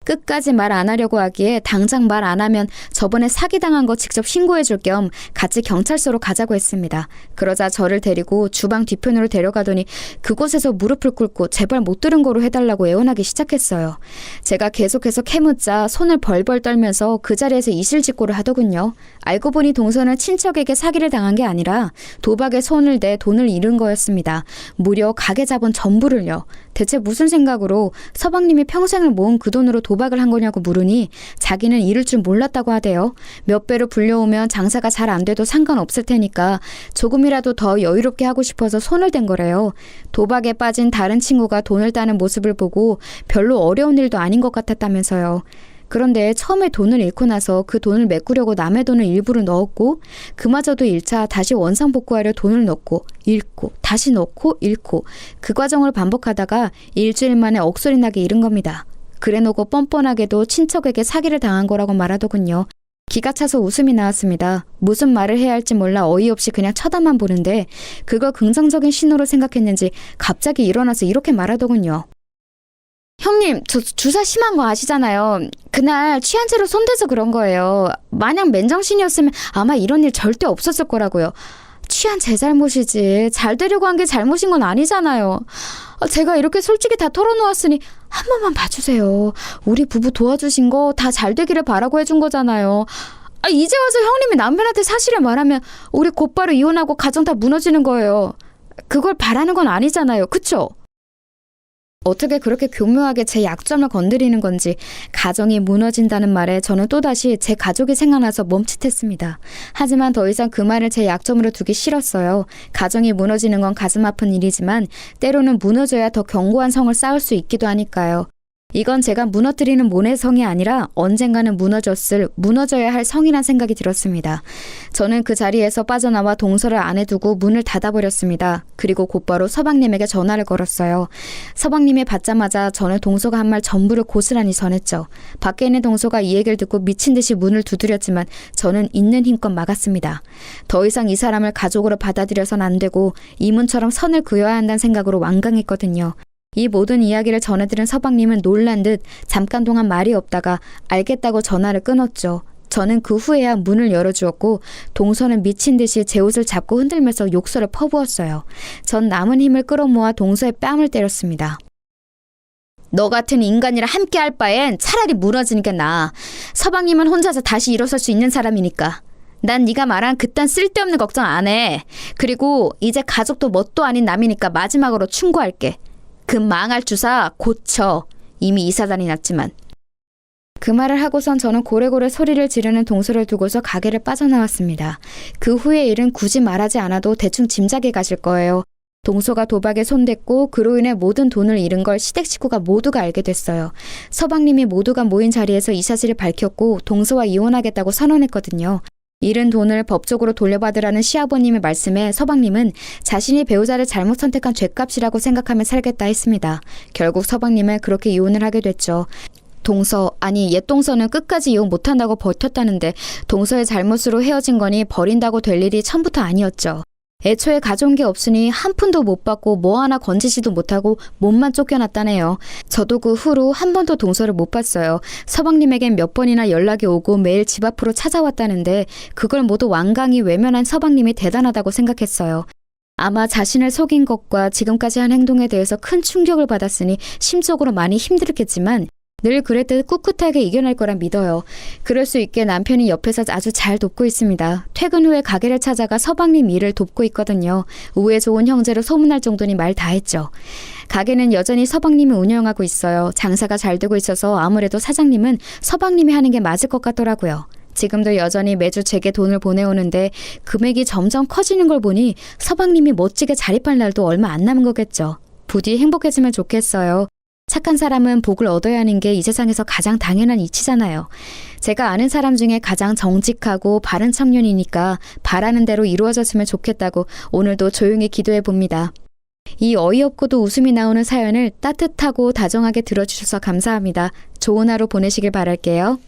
끝까지 말 안 하려고 하기에 당장 말 안 하면 저번에 사기당한 거 직접 신고해 줄 겸 같이 경찰서로 가자고 했습니다. 그러자 저를 데리고 주방 뒤편으로 데려가더니 그곳에서 무릎을 꿇고 제발 못 들은 거로 해달라고 애원하기 시작했어요. 제가 계속해서 캐묻자 손을 벌벌 떨면서 그 자리에서 이실직고를 하더군요. 알고 보니 동서는 친척에게 사기를 당한 게 아니라 도박에 손을 대 돈을 잃은 거였습니다. 무려 가게 자본 전부를요. 대체 무슨 생각으로 서방님이 평생을 모은 그 돈으로 도박을 한 거냐고 물으니 자기는 잃을 줄 몰랐다고 하대요. 몇 배로 불려오면 장사가 잘 안 돼도 상관없을 테니까 조금이라도 더 여유롭게 하고 싶어서 손을 댄 거래요. 도박에 빠진 다른 친구가 돈을 따는 모습을 보고 별로 어려운 일도 아닌 것 같았다면서요. 그런데 처음에 돈을 잃고 나서 그 돈을 메꾸려고 남의 돈을 일부러 넣었고 그마저도 1차 다시 원상복구하려 돈을 넣고 잃고 다시 넣고 잃고 그 과정을 반복하다가 일주일 만에 억소리 나게 잃은 겁니다. 그래놓고 뻔뻔하게도 친척에게 사기를 당한 거라고 말하더군요. 기가 차서 웃음이 나왔습니다. 무슨 말을 해야 할지 몰라 어이없이 그냥 쳐다만 보는데 그걸 긍정적인 신호로 생각했는지 갑자기 일어나서 이렇게 말하더군요. 형님, 저 주사 심한 거 아시잖아요. 그날 취한 채로 손대서 그런 거예요. 만약 맨정신이었으면 아마 이런 일 절대 없었을 거라고요. 취한 제 잘못이지. 잘 되려고 한 게 잘못인 건 아니잖아요. 제가 이렇게 솔직히 다 털어놓았으니 한 번만 봐주세요. 우리 부부 도와주신 거 다 잘 되기를 바라고 해준 거잖아요. 이제 와서 형님이 남편한테 사실을 말하면 우리 곧바로 이혼하고 가정 다 무너지는 거예요. 그걸 바라는 건 아니잖아요. 그쵸? 어떻게 그렇게 교묘하게 제 약점을 건드리는 건지 가정이 무너진다는 말에 저는 또다시 제 가족이 생각나서 멈칫했습니다. 하지만 더 이상 그 말을 제 약점으로 두기 싫었어요. 가정이 무너지는 건 가슴 아픈 일이지만 때로는 무너져야 더 견고한 성을 쌓을 수 있기도 하니까요. 이건 제가 무너뜨리는 모내 성이 아니라 언젠가는 무너져야 할 성이란 생각이 들었습니다. 저는 그 자리에서 빠져나와 동서를 안에 두고 문을 닫아버렸습니다. 그리고 곧바로 서방님에게 전화를 걸었어요. 서방님이 받자마자 저는 동서가 한 말 전부를 고스란히 전했죠. 밖에 있는 동서가 이 얘기를 듣고 미친 듯이 문을 두드렸지만 저는 있는 힘껏 막았습니다. 더 이상 이 사람을 가족으로 받아들여선 안 되고 이문처럼 선을 그어야 한다는 생각으로 완강했거든요. 이 모든 이야기를 전해들은 서방님은 놀란 듯 잠깐 동안 말이 없다가 알겠다고 전화를 끊었죠. 저는 그 후에야 문을 열어주었고 동서는 미친 듯이 제 옷을 잡고 흔들면서 욕설을 퍼부었어요. 전 남은 힘을 끌어모아 동서의 뺨을 때렸습니다. 너 같은 인간이랑 함께 할 바엔 차라리 무너지는 게 나아. 서방님은 혼자서 다시 일어설 수 있는 사람이니까. 난 네가 말한 그딴 쓸데없는 걱정 안 해. 그리고 이제 가족도 뭣도 아닌 남이니까 마지막으로 충고할게. 그 망할 주사 고쳐. 이미 이사단이 났지만. 그 말을 하고선 저는 고래고래 소리를 지르는 동서를 두고서 가게를 빠져나왔습니다. 그 후의 일은 굳이 말하지 않아도 대충 짐작해 가실 거예요. 동서가 도박에 손댔고 그로 인해 모든 돈을 잃은 걸 시댁 식구가 모두가 알게 됐어요. 서방님이 모두가 모인 자리에서 이 사실을 밝혔고 동서와 이혼하겠다고 선언했거든요. 잃은 돈을 법적으로 돌려받으라는 시아버님의 말씀에 서방님은 자신이 배우자를 잘못 선택한 죗값이라고 생각하며 살겠다 했습니다. 결국 서방님은 그렇게 이혼을 하게 됐죠. 옛 동서는 끝까지 이혼 못한다고 버텼다는데 동서의 잘못으로 헤어진 거니 버린다고 될 일이 처음부터 아니었죠. 애초에 가져온 게 없으니 한 푼도 못 받고 뭐 하나 건지지도 못하고 몸만 쫓겨났다네요. 저도 그 후로 한 번도 동서를 못 봤어요. 서방님에겐 몇 번이나 연락이 오고 매일 집 앞으로 찾아왔다는데 그걸 모두 완강히 외면한 서방님이 대단하다고 생각했어요. 아마 자신을 속인 것과 지금까지 한 행동에 대해서 큰 충격을 받았으니 심적으로 많이 힘들었겠지만 늘 그랬듯 꿋꿋하게 이겨낼 거란 믿어요. 그럴 수 있게 남편이 옆에서 아주 잘 돕고 있습니다. 퇴근 후에 가게를 찾아가 서방님 일을 돕고 있거든요. 우애 좋은 형제로 소문날 정도니 말 다 했죠. 가게는 여전히 서방님이 운영하고 있어요. 장사가 잘 되고 있어서 아무래도 사장님은 서방님이 하는 게 맞을 것 같더라고요. 지금도 여전히 매주 제게 돈을 보내오는데 금액이 점점 커지는 걸 보니 서방님이 멋지게 자립할 날도 얼마 안 남은 거겠죠. 부디 행복해지면 좋겠어요. 착한 사람은 복을 얻어야 하는 게 이 세상에서 가장 당연한 이치잖아요. 제가 아는 사람 중에 가장 정직하고 바른 청년이니까 바라는 대로 이루어졌으면 좋겠다고 오늘도 조용히 기도해 봅니다. 이 어이없고도 웃음이 나오는 사연을 따뜻하고 다정하게 들어주셔서 감사합니다. 좋은 하루 보내시길 바랄게요.